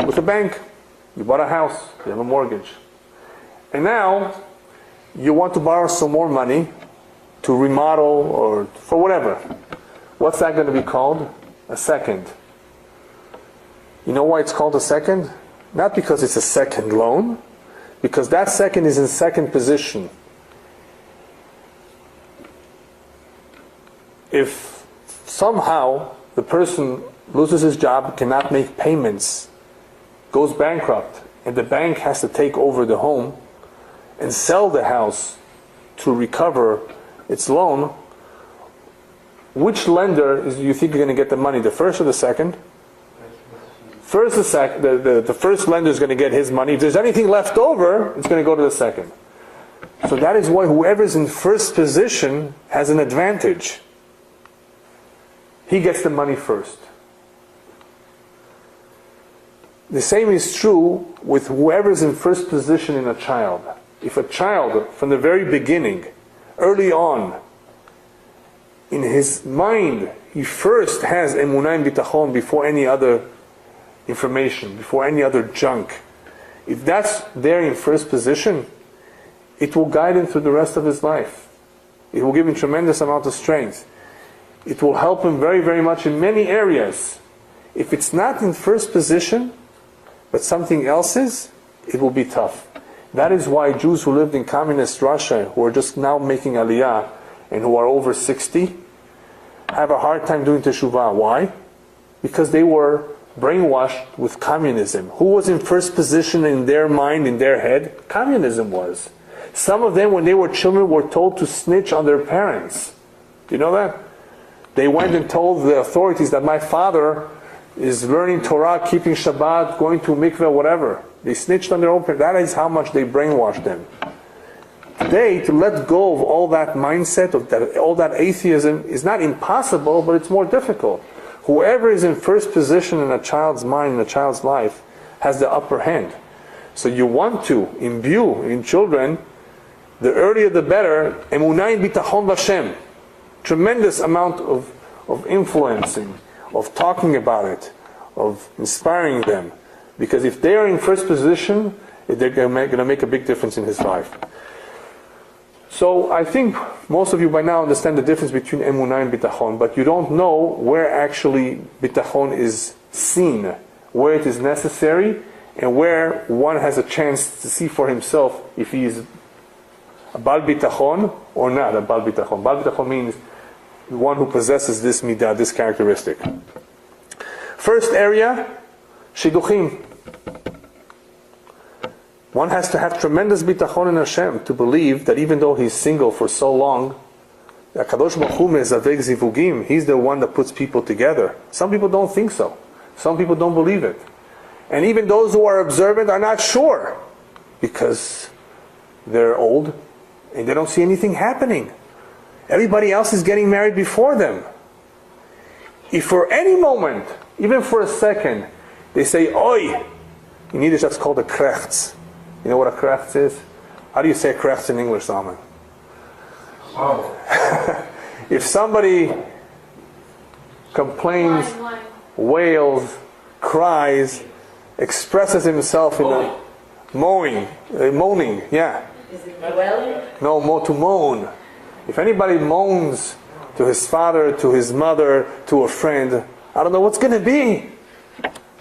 with a bank. You bought a house, you have a mortgage. And now, you want to borrow some more money to remodel or for whatever. What's that going to be called? A second. You know why it's called a second? Not because it's a second loan, because that second is in second position. If somehow the person loses his job, cannot make payments, goes bankrupt, and the bank has to take over the home and sell the house to recover its loan, which lender do you think you're going to get the money, the first or the second? First, the first lender is going to get his money. If there's anything left over, it's going to go to the second. So that is why whoever's in first position has an advantage. He gets the money first. The same is true with whoever's in first position in a child. If a child, from the very beginning, early on, in his mind, he first has emunah and bitachon before any other information, before any other junk. If that's there in first position, it will guide him through the rest of his life. It will give him tremendous amount of strength. It will help him very, very much in many areas. If it's not in first position, but something else is, it will be tough. That is why Jews who lived in communist Russia, who are just now making aliyah, and who are over 60, have a hard time doing teshuvah. Why? Because they were brainwashed with communism. Who was in first position in their mind, in their head? Communism was. Some of them, when they were children, were told to snitch on their parents. Do you know that? They went and told the authorities that my father is learning Torah, keeping Shabbat, going to mikveh, whatever. They snitched on their own parents. That is how much they brainwashed them. Today, to let go of all that mindset, of that, all that atheism, is not impossible, but it's more difficult. Whoever is in first position in a child's mind, in a child's life, has the upper hand. So you want to imbue in children, the earlier the better, emunah and bitachon b'Hashem. Tremendous amount of influencing, of talking about it, of inspiring them. Because if they are in first position, they're going to make a big difference in his life. So I think most of you by now understand the difference between emunah and bitachon, but you don't know where actually bitachon is seen, where it is necessary, and where one has a chance to see for himself if he is a bal bitachon or not a bal bitachon. Bal bitachon means one who possesses this midah, this characteristic. First area, shidduchim. One has to have tremendous bitachon in Hashem to believe that even though he's single for so long, HaKadosh Baruch Hu mezaveg zivugim, he's the one that puts people together. Some people don't think so. Some people don't believe it. And even those who are observant are not sure because they're old and they don't see anything happening. Everybody else is getting married before them. If for any moment, even for a second, they say, oi, in Yiddish that's called a krechts. You know what a krechts is? How do you say krechts in English, Salman? Oh. If somebody complains, wails, cries, expresses himself in a moaning, yeah. Is it wailing? No, to moan. If anybody moans to his father, to his mother, to a friend, I don't know what's going to be.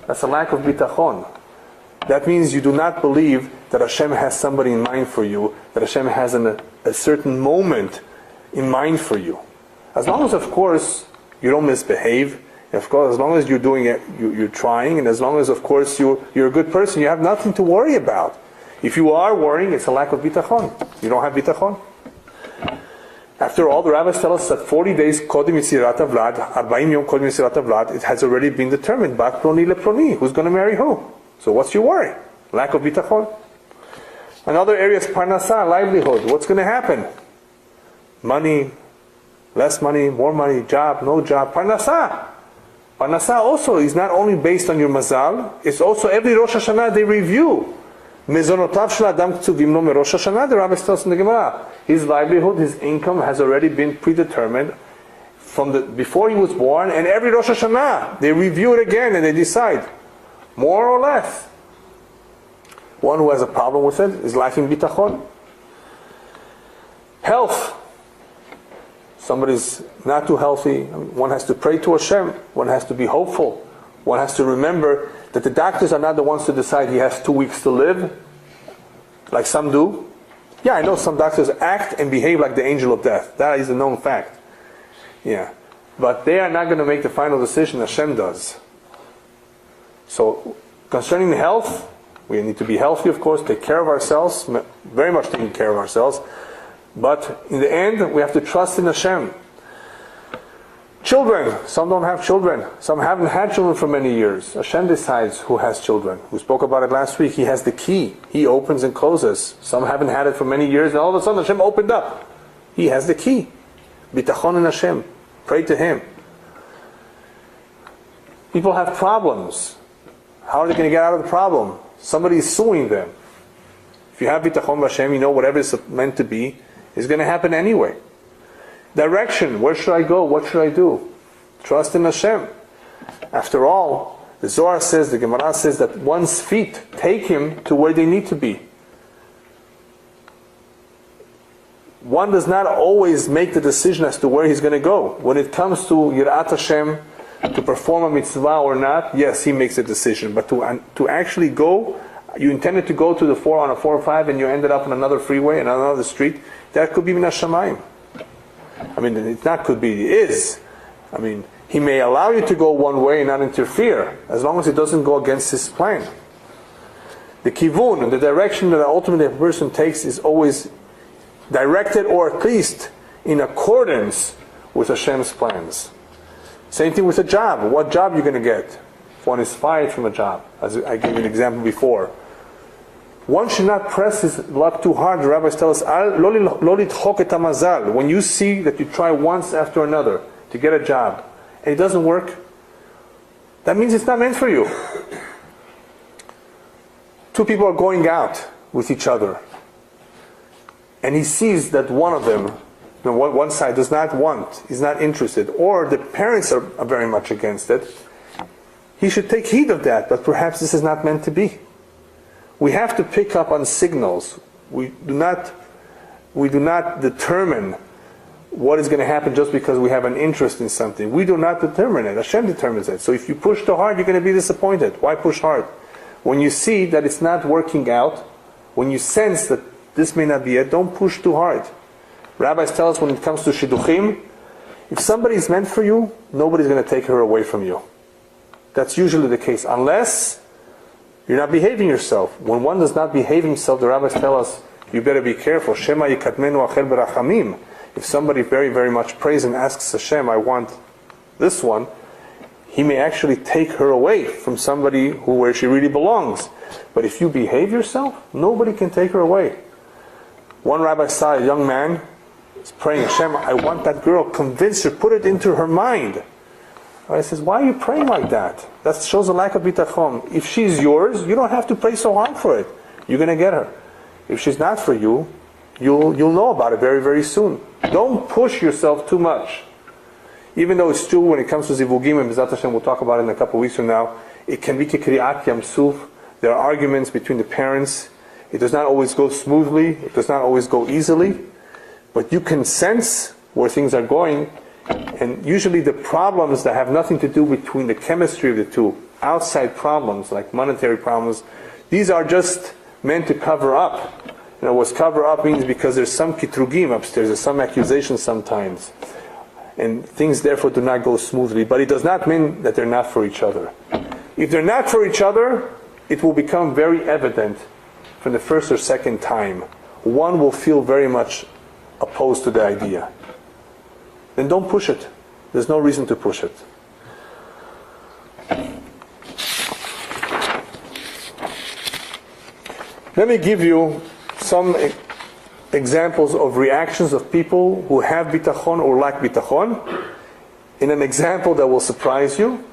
That's a lack of bitachon. That means you do not believe that Hashem has somebody in mind for you, that Hashem has a certain moment in mind for you. As long as, of course, you don't misbehave, of course, as long as you're doing it, you're trying, and as long as, of course, you're a good person, you have nothing to worry about. If you are worrying, it's a lack of bitachon. You don't have bitachon. After all, the rabbis tell us that 40 days kodim yitzirat havlad, 40 yom kodim yitzirat havlad, it has already been determined, bat ploni leploni, who's going to marry who? So what's your worry? Lack of bitachon. Another area is parnasah, livelihood. What's going to happen? Money, less money, more money, job, no job. Parnasah. Parnasah also is not only based on your mazal, it's also every Rosh Hashanah they review. Mezonotav shel adam ktuvim lo merosh Hashanah, the rabbi tells in the Gemara. His livelihood, his income has already been predetermined from before he was born, and every Rosh Hashanah they review it again and they decide, more or less. One who has a problem with it is lacking bitachon. Health. Somebody's not too healthy. One has to pray to Hashem. One has to be hopeful. One has to remember that the doctors are not the ones to decide he has 2 weeks to live, like some do. Yeah, I know some doctors act and behave like the angel of death. That is a known fact. Yeah. But they are not going to make the final decision. Hashem does. So, concerning health, we need to be healthy, of course, take care of ourselves, very much taking care of ourselves. But in the end, we have to trust in Hashem. Children. Some don't have children. Some haven't had children for many years. Hashem decides who has children. We spoke about it last week. He has the key. He opens and closes. Some haven't had it for many years, and all of a sudden Hashem opened up. He has the key. Bitachon in Hashem. Pray to Him. People have problems. How are they going to get out of the problem? Somebody is suing them. If you have bitachon b'Hashem, you know whatever is meant to be is going to happen anyway. Direction, where should I go? What should I do? Trust in Hashem. After all, the Zohar says, the Gemara says that one's feet take him to where they need to be. One does not always make the decision as to where he's going to go. When it comes to Yirat Hashem, to perform a mitzvah or not, yes, he makes a decision. But to actually go, you intended to go to the 405 and you ended up on another freeway and another street, that could be min hashamayim. I mean, it not could be, it is. I mean, He may allow you to go one way and not interfere, as long as it doesn't go against His plan. The kivun, and the direction that ultimately a person takes, is always directed, or at least in accordance with Hashem's plans. Same thing with a job. What job are you going to get? If one is fired from a job, as I gave you an example before. One should not press his luck too hard. The rabbis tell us, when you see that you try once after another to get a job, and it doesn't work, that means it's not meant for you. Two people are going out with each other, and he sees that one of them, one side does not want, is not interested, or the parents are very much against it. He should take heed of that, but perhaps this is not meant to be. We have to pick up on signals. We do not determine what is going to happen just because we have an interest in something. We do not determine it. Hashem determines it. So if you push too hard, you're going to be disappointed. Why push hard? When you see that it's not working out, when you sense that this may not be it, don't push too hard. Rabbis tell us when it comes to shidduchim, if somebody is meant for you, nobody's going to take her away from you. That's usually the case, unless you're not behaving yourself. When one does not behave himself, the rabbis tell us, you better be careful. Shema yikatmenu achel berachamim. If somebody very, very much prays and asks Hashem, I want this one, he may actually take her away from somebody where she really belongs. But if you behave yourself, nobody can take her away. One rabbi saw a young man praying, Hashem, I want that girl, convince her, put it into her mind. I says, why are you praying like that? That shows a lack of bitachon. If she's yours, you don't have to pray so hard for it. You're going to get her. If she's not for you, you'll know about it very, very soon. Don't push yourself too much. Even though it's true when it comes to zivugim, and B'ezrat Hashem, we'll talk about it in a couple of weeks from now, it can be kikriyat yamsuf. There are arguments between the parents. It does not always go smoothly. It does not always go easily. But you can sense where things are going. And usually the problems that have nothing to do between the chemistry of the two, outside problems like monetary problems, these are just meant to cover up. What's cover up means because there's some kitrugim upstairs, there's some accusations sometimes. and things therefore do not go smoothly. But it does not mean that they're not for each other. If they're not for each other, it will become very evident from the first or second time. One will feel very much opposed to the idea. Then don't push it. There's no reason to push it. Let me give you some examples of reactions of people who have bitachon or lack bitachon in an example that will surprise you.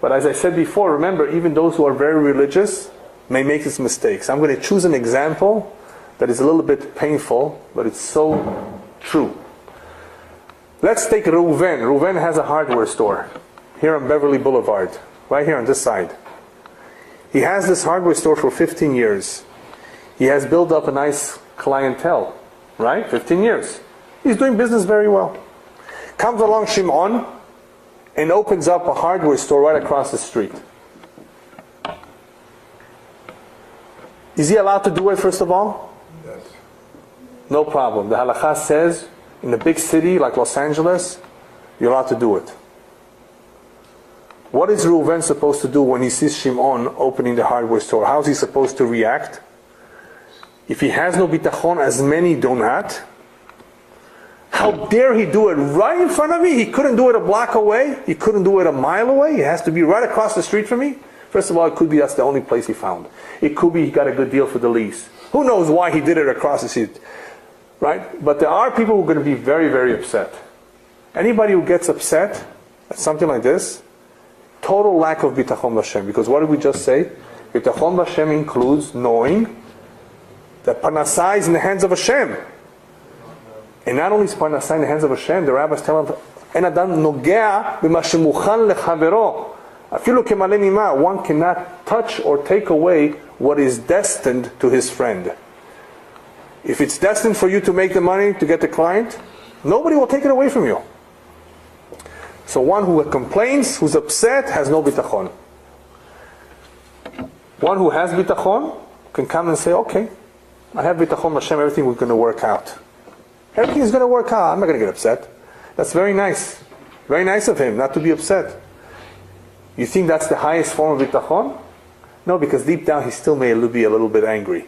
But as I said before, remember, even those who are very religious may make these mistakes. I'm going to choose an example that is a little bit painful, but it's so true. Let's take Reuven. Reuven has a hardware store here on Beverly Boulevard, right here on this side. He has this hardware store for 15 years. He has built up a nice clientele, right? 15 years. He's doing business very well. Comes along Shimon and opens up a hardware store right across the street. Is he allowed to do it, first of all? Yes. No problem. The halakha says in a big city like Los Angeles, you're allowed to do it. What is Reuven supposed to do when he sees Shimon opening the hardware store? How is he supposed to react? If he has no bitachon, as many do not, how dare he do it right in front of me? He couldn't do it a block away. He couldn't do it a mile away. He has to be right across the street from me. First of all, it could be that's the only place he found. It could be he got a good deal for the lease. Who knows why he did it across the street, right? But there are people who are going to be very, very upset. Anybody who gets upset at something like this, total lack of bitachon b'Hashem. Because what did we just say? Bitachon b'Hashem includes knowing that parnassah is in the hands of Hashem. And not only is parnassah in the hands of Hashem, the rabbis tell him, "En adam nogea b'ma shemuchan lechavero." Afilu kemalei mima. One cannot touch or take away what is destined to his friend. If it's destined for you to make the money to get the client, nobody will take it away from you. So one who complains, who's upset, has no bitachon. One who has bitachon can come and say, "Okay, I have bitachon Hashem, everything is going to work out. Everything is going to work out. I'm not going to get upset." That's very nice. Very nice of him not to be upset. You think that's the highest form of bitachon? No, because deep down he still may be a little bit angry.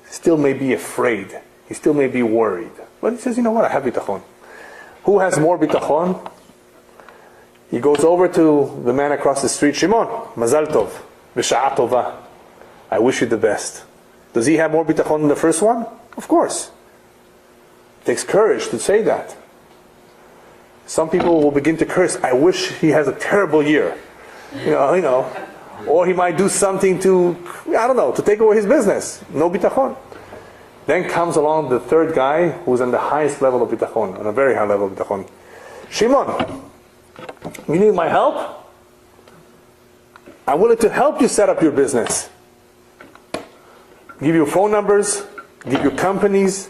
Still may be afraid. He still may be worried. But he says, "You know what? I have bitachon." Who has more bitachon? He goes over to the man across the street, "Shimon, mazal tov, b'sha'a tova. I wish you the best." Does he have more bitachon than the first one? Of course. It takes courage to say that. Some people will begin to curse, "I wish he has a terrible year." You know, or he might do something to, I don't know, to take away his business. No bitachon. Then comes along the third guy who's on the highest level of bitachon, on a very high level of bitachon. "Shimon, you need my help? I'm willing to help you set up your business. Give you phone numbers, give you companies,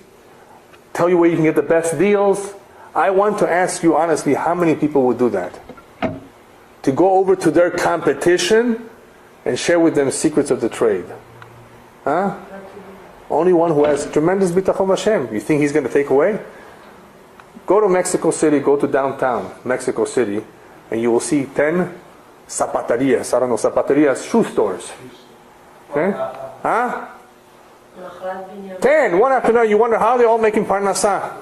tell you where you can get the best deals." I want to ask you honestly, how many people would do that? To go over to their competition and share with them secrets of the trade. Huh? Only one who has tremendous bitachon Hashem. You think he's going to take away? Go to Mexico City, go to downtown Mexico City, and you will see 10 zapaterias. I don't know, zapaterias, shoe stores. Okay? Huh? 10, one after another. You wonder how they're all making parnassah.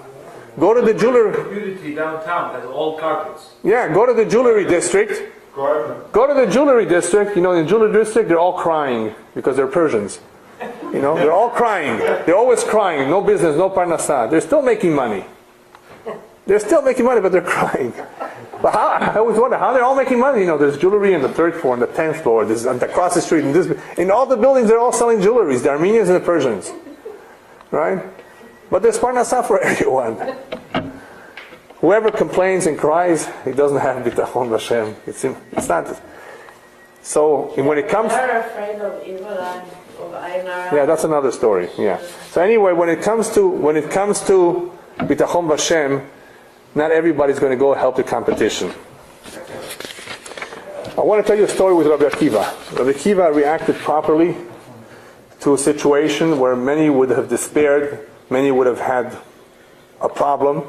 Go to the jewelry. Community downtown has all carpets. Yeah, go to the jewelry district. Go to the jewelry district. You know, in the jewelry district, they're all crying because they're Persians. You know, they're all crying. They're always crying. No business, no parnassah. They're still making money. They're still making money, but they're crying. But how, I always wonder how they're all making money. You know, there's jewelry in the 3rd floor, and the 10th floor. There's across the street, and this. In all the buildings, they're all selling jewelries. The Armenians and the Persians, right? But there's parnassah for everyone. Whoever complains and cries, he doesn't have bitachon Hashem. It's not. So when it comes, They're afraid of evil eye, of Ainara. yeah, that's another story. Yeah. So anyway, when it comes to bitachon Hashem, not everybody's going to go help the competition. I want to tell you a story with Rabbi Akiva. Rabbi Akiva reacted properly to a situation where many would have despaired, many would have had a problem.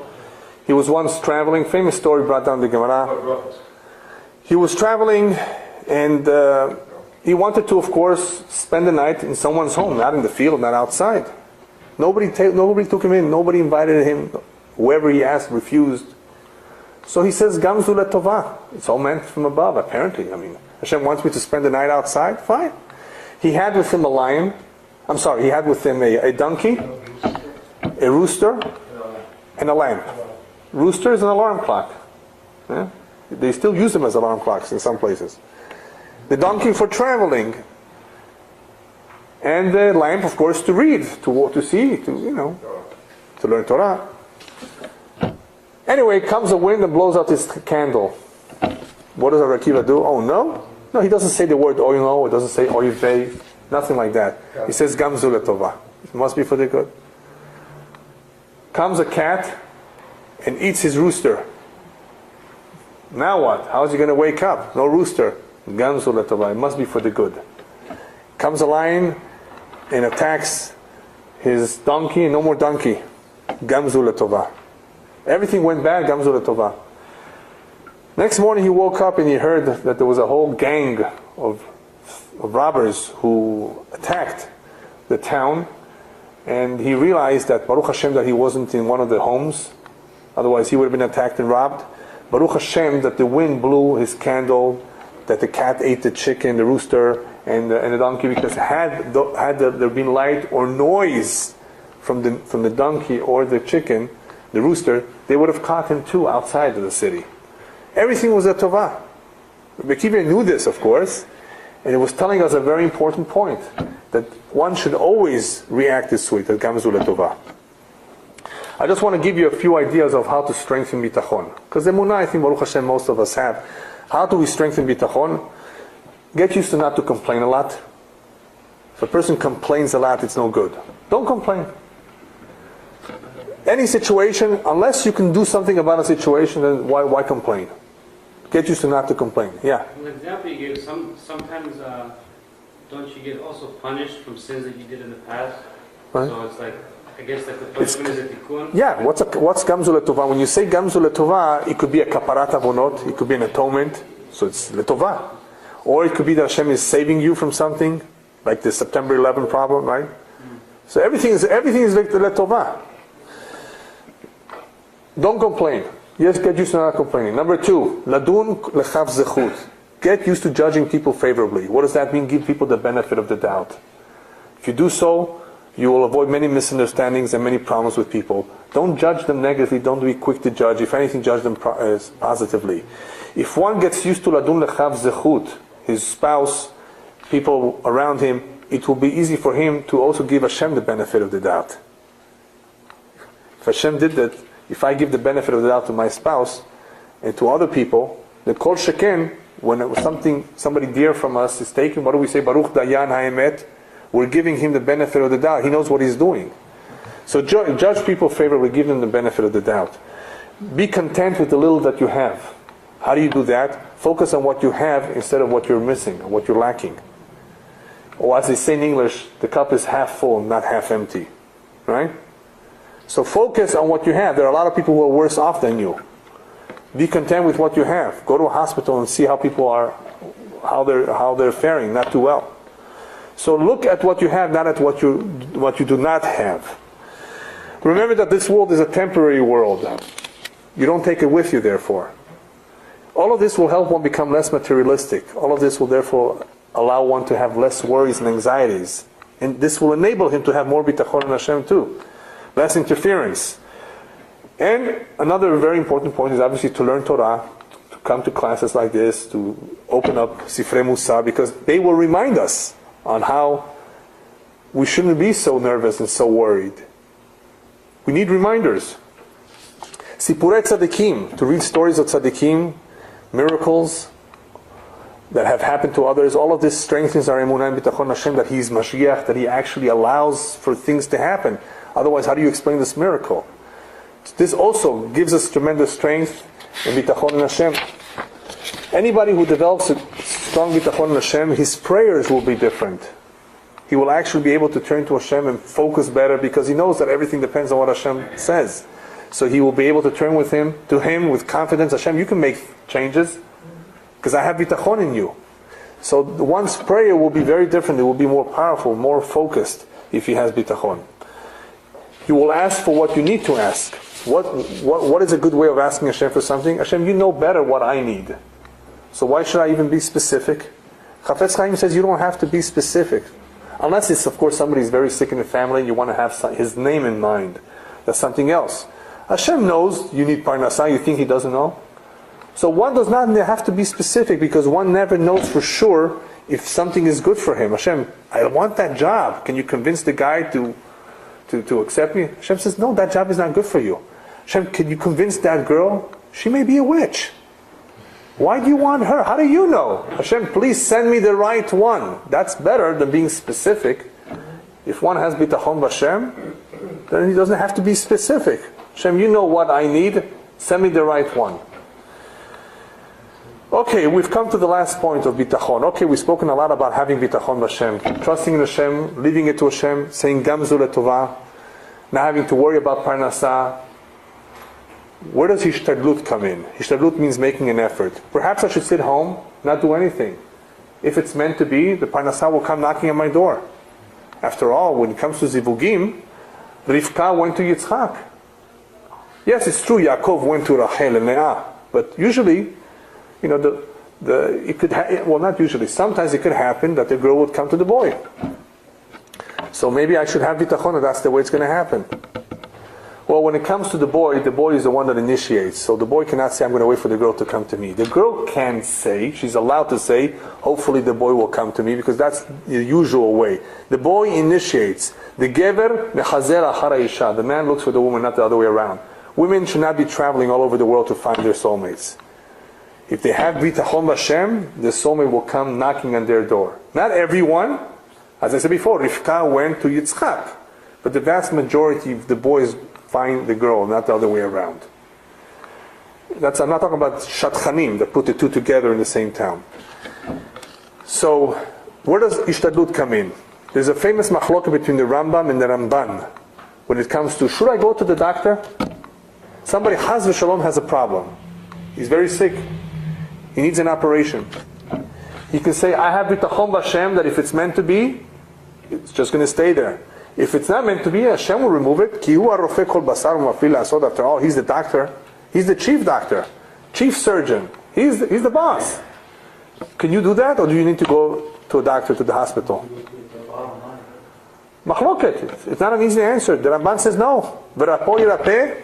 He was once traveling, famous story brought down the Gemara. He was traveling and he wanted to, of course, spend the night in someone's home, not in the field, not outside. Nobody took him in, nobody invited him. Whoever he asked refused. So he says, Gamzu letovah. It's all meant from above, apparently. I mean, Hashem wants me to spend the night outside? Fine. He had with him he had with him a donkey, a rooster, and a lamp. Rooster is an alarm clock. Yeah? They still use them as alarm clocks in some places. The donkey for traveling. And the lamp, of course, to read, to see, to learn Torah. Anyway, comes a wind and blows out his candle. What does Rabbi Akiva do? Oh no? No, he doesn't say the word oh no, it doesn't say oy vey, nothing like that. He says gamzu letovah. It must be for the good. Comes a cat and eats his rooster. Now what? How is he going to wake up? No rooster. Gamzu letovah. It must be for the good. Comes a lion and attacks his donkey, and no more donkey. Gamzu letovah. Everything went bad, Gamzu letovah. Next morning he woke up and he heard that there was a whole gang of robbers who attacked the town, and he realized that Baruch Hashem that he wasn't in one of the homes, otherwise he would have been attacked and robbed. Baruch Hashem that the wind blew his candle, that the cat ate the chicken, the rooster, and the donkey, because had there been light or noise from the donkey or the chicken, the rooster, they would have caught him too outside of the city. Everything was a tovah. Rabbi Akiva knew this, of course, and it was telling us a very important point, that one should always react this way, that gamzu letovah. I just want to give you a few ideas of how to strengthen bitachon. Because the emunah, I think, Baruch Hashem, most of us have. How do we strengthen bitachon? Get used to not to complain a lot. If a person complains a lot, it's no good. Don't complain. Any situation, unless you can do something about a situation, then why complain? Get used to not to complain. Yeah? An example you gave, sometimes don't you get also punished from sins that you did in the past? Right. So it's like, I guess like the punishment is a tikkun. Yeah, what's gamzu letovah? When you say gamzu letovah, it could be a kaparat avonot, it could be an atonement, so it's letovah. Or it could be that Hashem is saving you from something, like the September 11 problem, right? So everything is like letovah. Don't complain. Yes, get used to not complaining. Number 2, ladun lechav zechut. Get used to judging people favorably. What does that mean? Give people the benefit of the doubt. If you do so, you will avoid many misunderstandings and many problems with people. Don't judge them negatively. Don't be quick to judge. If anything, judge them positively. If one gets used to ladun lechav zechut, his spouse, people around him, it will be easy for him to also give Hashem the benefit of the doubt. If Hashem did that, if I give the benefit of the doubt to my spouse and to other people, the kol sheken, when it was somebody dear from us is taken, what do we say? Baruch dayan ha'emet. We're giving him the benefit of the doubt. He knows what he's doing. So judge people favorably, give them the benefit of the doubt. Be content with the little that you have. How do you do that? Focus on what you have instead of what you're missing, or what you're lacking. Or as they say in English, the cup is half full, not half empty. Right? So focus on what you have. There are a lot of people who are worse off than you. Be content with what you have. Go to a hospital and see how people are, how they're faring, not too well. So look at what you have, not at what you do not have. Remember that this world is a temporary world. You don't take it with you, therefore. All of this will help one become less materialistic. All of this will therefore allow one to have less worries and anxieties. And this will enable him to have more bitachon in Hashem too. Less interference. And another very important point is obviously to learn Torah, to come to classes like this, to open up Sifrei Musar, because they will remind us on how we shouldn't be so nervous and so worried. We need reminders. Sipurei Tzadikim, to read stories of Tzadikim, miracles that have happened to others. All of this strengthens our emunah and bitachon Hashem, that He is Mashiach, that He actually allows for things to happen. Otherwise, how do you explain this miracle? This also gives us tremendous strength in bitachon in Hashem. Anybody who develops a strong bitachon in Hashem, his prayers will be different. He will actually be able to turn to Hashem and focus better, because he knows that everything depends on what Hashem says. So he will be able to turn to him with confidence. Hashem, you can make changes because I have bitachon in you. So one's prayer will be very different. It will be more powerful, more focused if he has bitachon. You will ask for what you need to ask. What is a good way of asking Hashem for something? Hashem, you know better what I need. So why should I even be specific? Chafetz Chaim says you don't have to be specific. Unless it's, of course, somebody's very sick in the family and you want to have his name in mind. That's something else. Hashem knows you need parnasah. You think He doesn't know? So one does not have to be specific because one never knows for sure if something is good for him. Hashem, I want that job. Can you convince the guy to accept me? Hashem says, no, that job is not good for you. Hashem, can you convince that girl? She may be a witch. Why do you want her? How do you know? Hashem, please send me the right one. That's better than being specific. If one has bitachon b'Hashem, then he doesn't have to be specific. Hashem, you know what I need. Send me the right one. Okay, we've come to the last point of bitachon. Okay, we've spoken a lot about having bitachon b'Hashem, trusting in Hashem, leaving it to Hashem, saying gamzu letovah, not having to worry about parnasah. Where does hishtadlut come in? Hishtadlut means making an effort. Perhaps I should sit home, not do anything. If it's meant to be, the parnasah will come knocking at my door. After all, when it comes to zivugim, Rivka went to Yitzchak. Yes, it's true, Yaakov went to Rachel and Leah, but usually, it could not usually. Sometimes it could happen that the girl would come to the boy. So maybe I should have bitachon, that's the way it's going to happen. Well, when it comes to the boy is the one that initiates. So the boy cannot say, I'm going to wait for the girl to come to me. The girl can say, she's allowed to say, hopefully the boy will come to me, because that's the usual way. The boy initiates. The gever mechazer achar isha. The man looks for the woman, not the other way around. Women should not be traveling all over the world to find their soulmates. If they have bitachon b'Hashem, the soulmate will come knocking on their door. Not everyone. As I said before, Rivka went to Yitzchak. But the vast majority of the boys find the girl, not the other way around. I'm not talking about shatchanim that put the two together in the same town. So, where does ishtadlut come in? There's a famous machlokah between the Rambam and the Ramban when it comes to, should I go to the doctor? Somebody, chas v'shalom, has a problem. He's very sick. He needs an operation. He can say, I have bitachon b'Hashem that if it's meant to be, it's just going to stay there. If it's not meant to be, Hashem will remove it. Ki hu harofeh kol basar u'mafil la'asod. After all, He's the doctor. He's the chief doctor, chief surgeon. He's the boss. Can you do that, or do you need to go to a doctor, to the hospital? Machloket. It's not an easy answer. The Ramban says no. V'rapo yirapeh,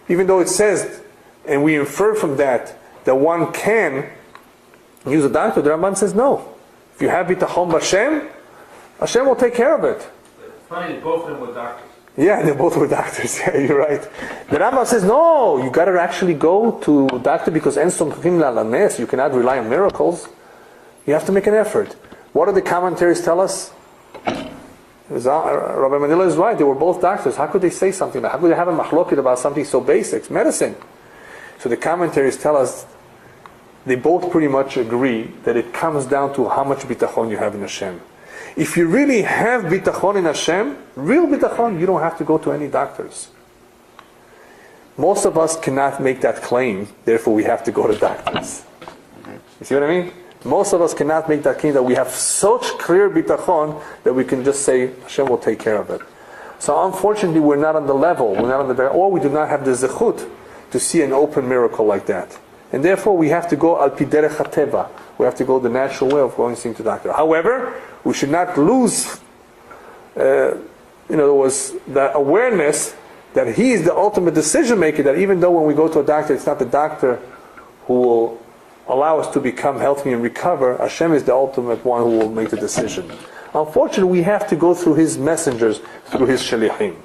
even though it says, and we infer from that one can use a doctor, the Ramban says no. If you have bitachon b'Hashem, Hashem will take care of it. Funny, both of them were doctors. Yeah, they both were doctors. Yeah, you're right. The Rambam says, no, you got to actually go to a doctor because en somchim la'lanes. You cannot rely on miracles. You have to make an effort. What do the commentaries tell us? Rabbi Manila is right. They were both doctors. How could they say something like that? How could they have a machlokit about something so basic? Medicine. So the commentaries tell us they both pretty much agree that it comes down to how much bitachon you have in Hashem. If you really have bitachon in Hashem, real bitachon, you don't have to go to any doctors. Most of us cannot make that claim, therefore we have to go to doctors. You see what I mean? Most of us cannot make that claim that we have such clear bitachon that we can just say, Hashem will take care of it. So unfortunately we're not on the level, or we do not have the zechut to see an open miracle like that. And therefore we have to go al pi derech hateva. We have to go the natural way of going to see the doctor. However, we should not lose there was the awareness that He is the ultimate decision maker, that even though when we go to a doctor, it's not the doctor who will allow us to become healthy and recover. Hashem is the ultimate one who will make the decision. Unfortunately, we have to go through His messengers, through His shalichim.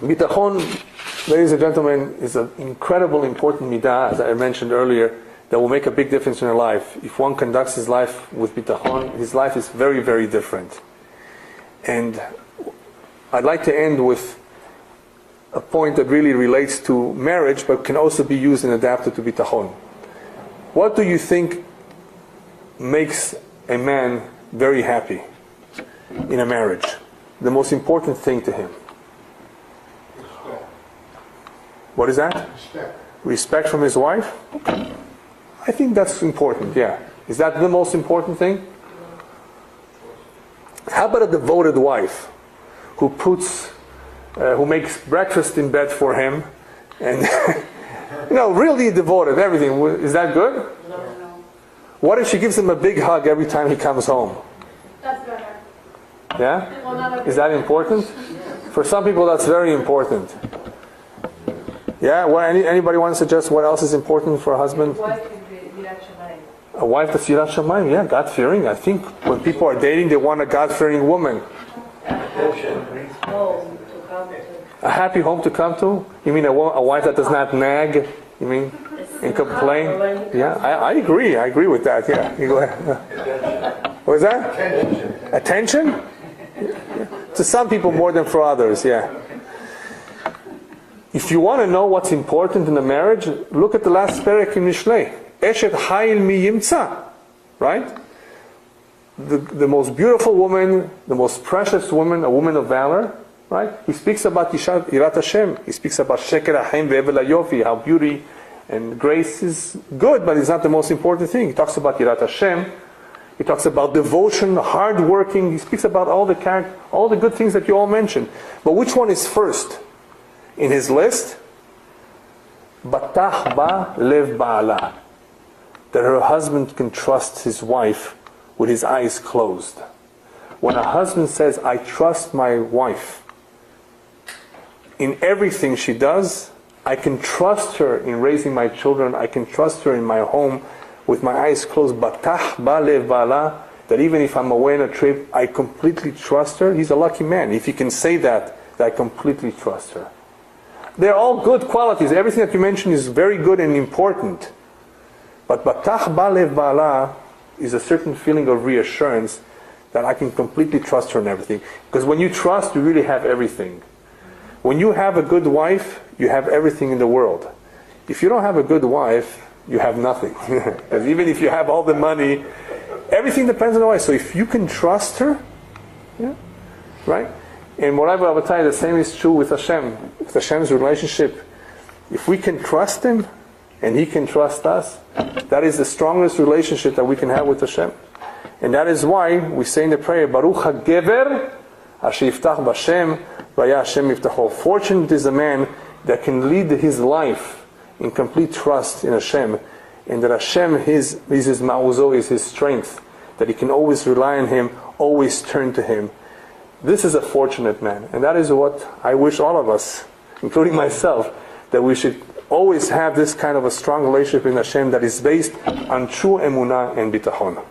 Bitachon, ladies and gentlemen, is an incredible, important midah, as I mentioned earlier, that will make a big difference in your life. If one conducts his life with bitachon, his life is very, very different. And I'd like to end with a point that really relates to marriage, but can also be used and adapted to bitachon. What do you think makes a man very happy in a marriage? The most important thing to him. What is that? Respect from his wife? I think that's important, yeah. Is that the most important thing? How about a devoted wife who who makes breakfast in bed for him and really devoted, everything. Is that good? No. What if she gives him a big hug every time he comes home? That's better. Yeah? Well, not every- Is that important? For some people that's very important. Yeah? Well, anybody want to suggest what else is important for a husband? Wife can be Yirat Shamayim. A wife that's Yirat Shamayim, yeah, God-fearing. I think when people are dating, they want a God-fearing woman. Home to come to. A happy home to come to? You mean a wife that does not nag? You mean? And complain? Yeah, I agree. I agree with that, yeah. You go ahead. What was that? Attention? To some people more than for others, yeah. If you want to know what's important in a marriage, look at the last perek in Mishlei. Eshet hayil mi yimtza. Right? The most beautiful woman, the most precious woman, a woman of valor, right? He speaks about Yirat Hashem. He speaks about Sheker HaChaim ve'Evel HaYofi, how beauty and grace is good, but it's not the most important thing. He talks about Yirat Hashem. He talks about devotion, hard working. He speaks about all the good things that you all mentioned. But which one is first in his list? Batach ba lev ba'ala. That her husband can trust his wife with his eyes closed. When a husband says, I trust my wife in everything she does, I can trust her in raising my children, I can trust her in my home with my eyes closed, batach ba lev ba'ala, that even if I'm away on a trip, I completely trust her. He's a lucky man if he can say that I completely trust her. They're all good qualities. Everything that you mentioned is very good and important. But batach ba lev ba'ala is a certain feeling of reassurance that I can completely trust her in everything. Because when you trust, you really have everything. When you have a good wife, you have everything in the world. If you don't have a good wife, you have nothing. Because even if you have all the money, everything depends on the wife. So if you can trust her, yeah, right? And moreover, I will tell you, the same is true with Hashem. With Hashem's relationship. If we can trust Him, and He can trust us, that is the strongest relationship that we can have with Hashem. And that is why we say in the prayer, Baruch HaGever, Asher Yiftach B'Hashem, V'Haya Hashem Yiftacho. Fortunate is the man that can lead his life in complete trust in Hashem, and that Hashem is his ma'uzo, is his strength, that he can always rely on Him, always turn to Him. This is a fortunate man, and that is what I wish all of us, including myself, that we should always have this kind of a strong relationship in Hashem that is based on true emunah and bitachon.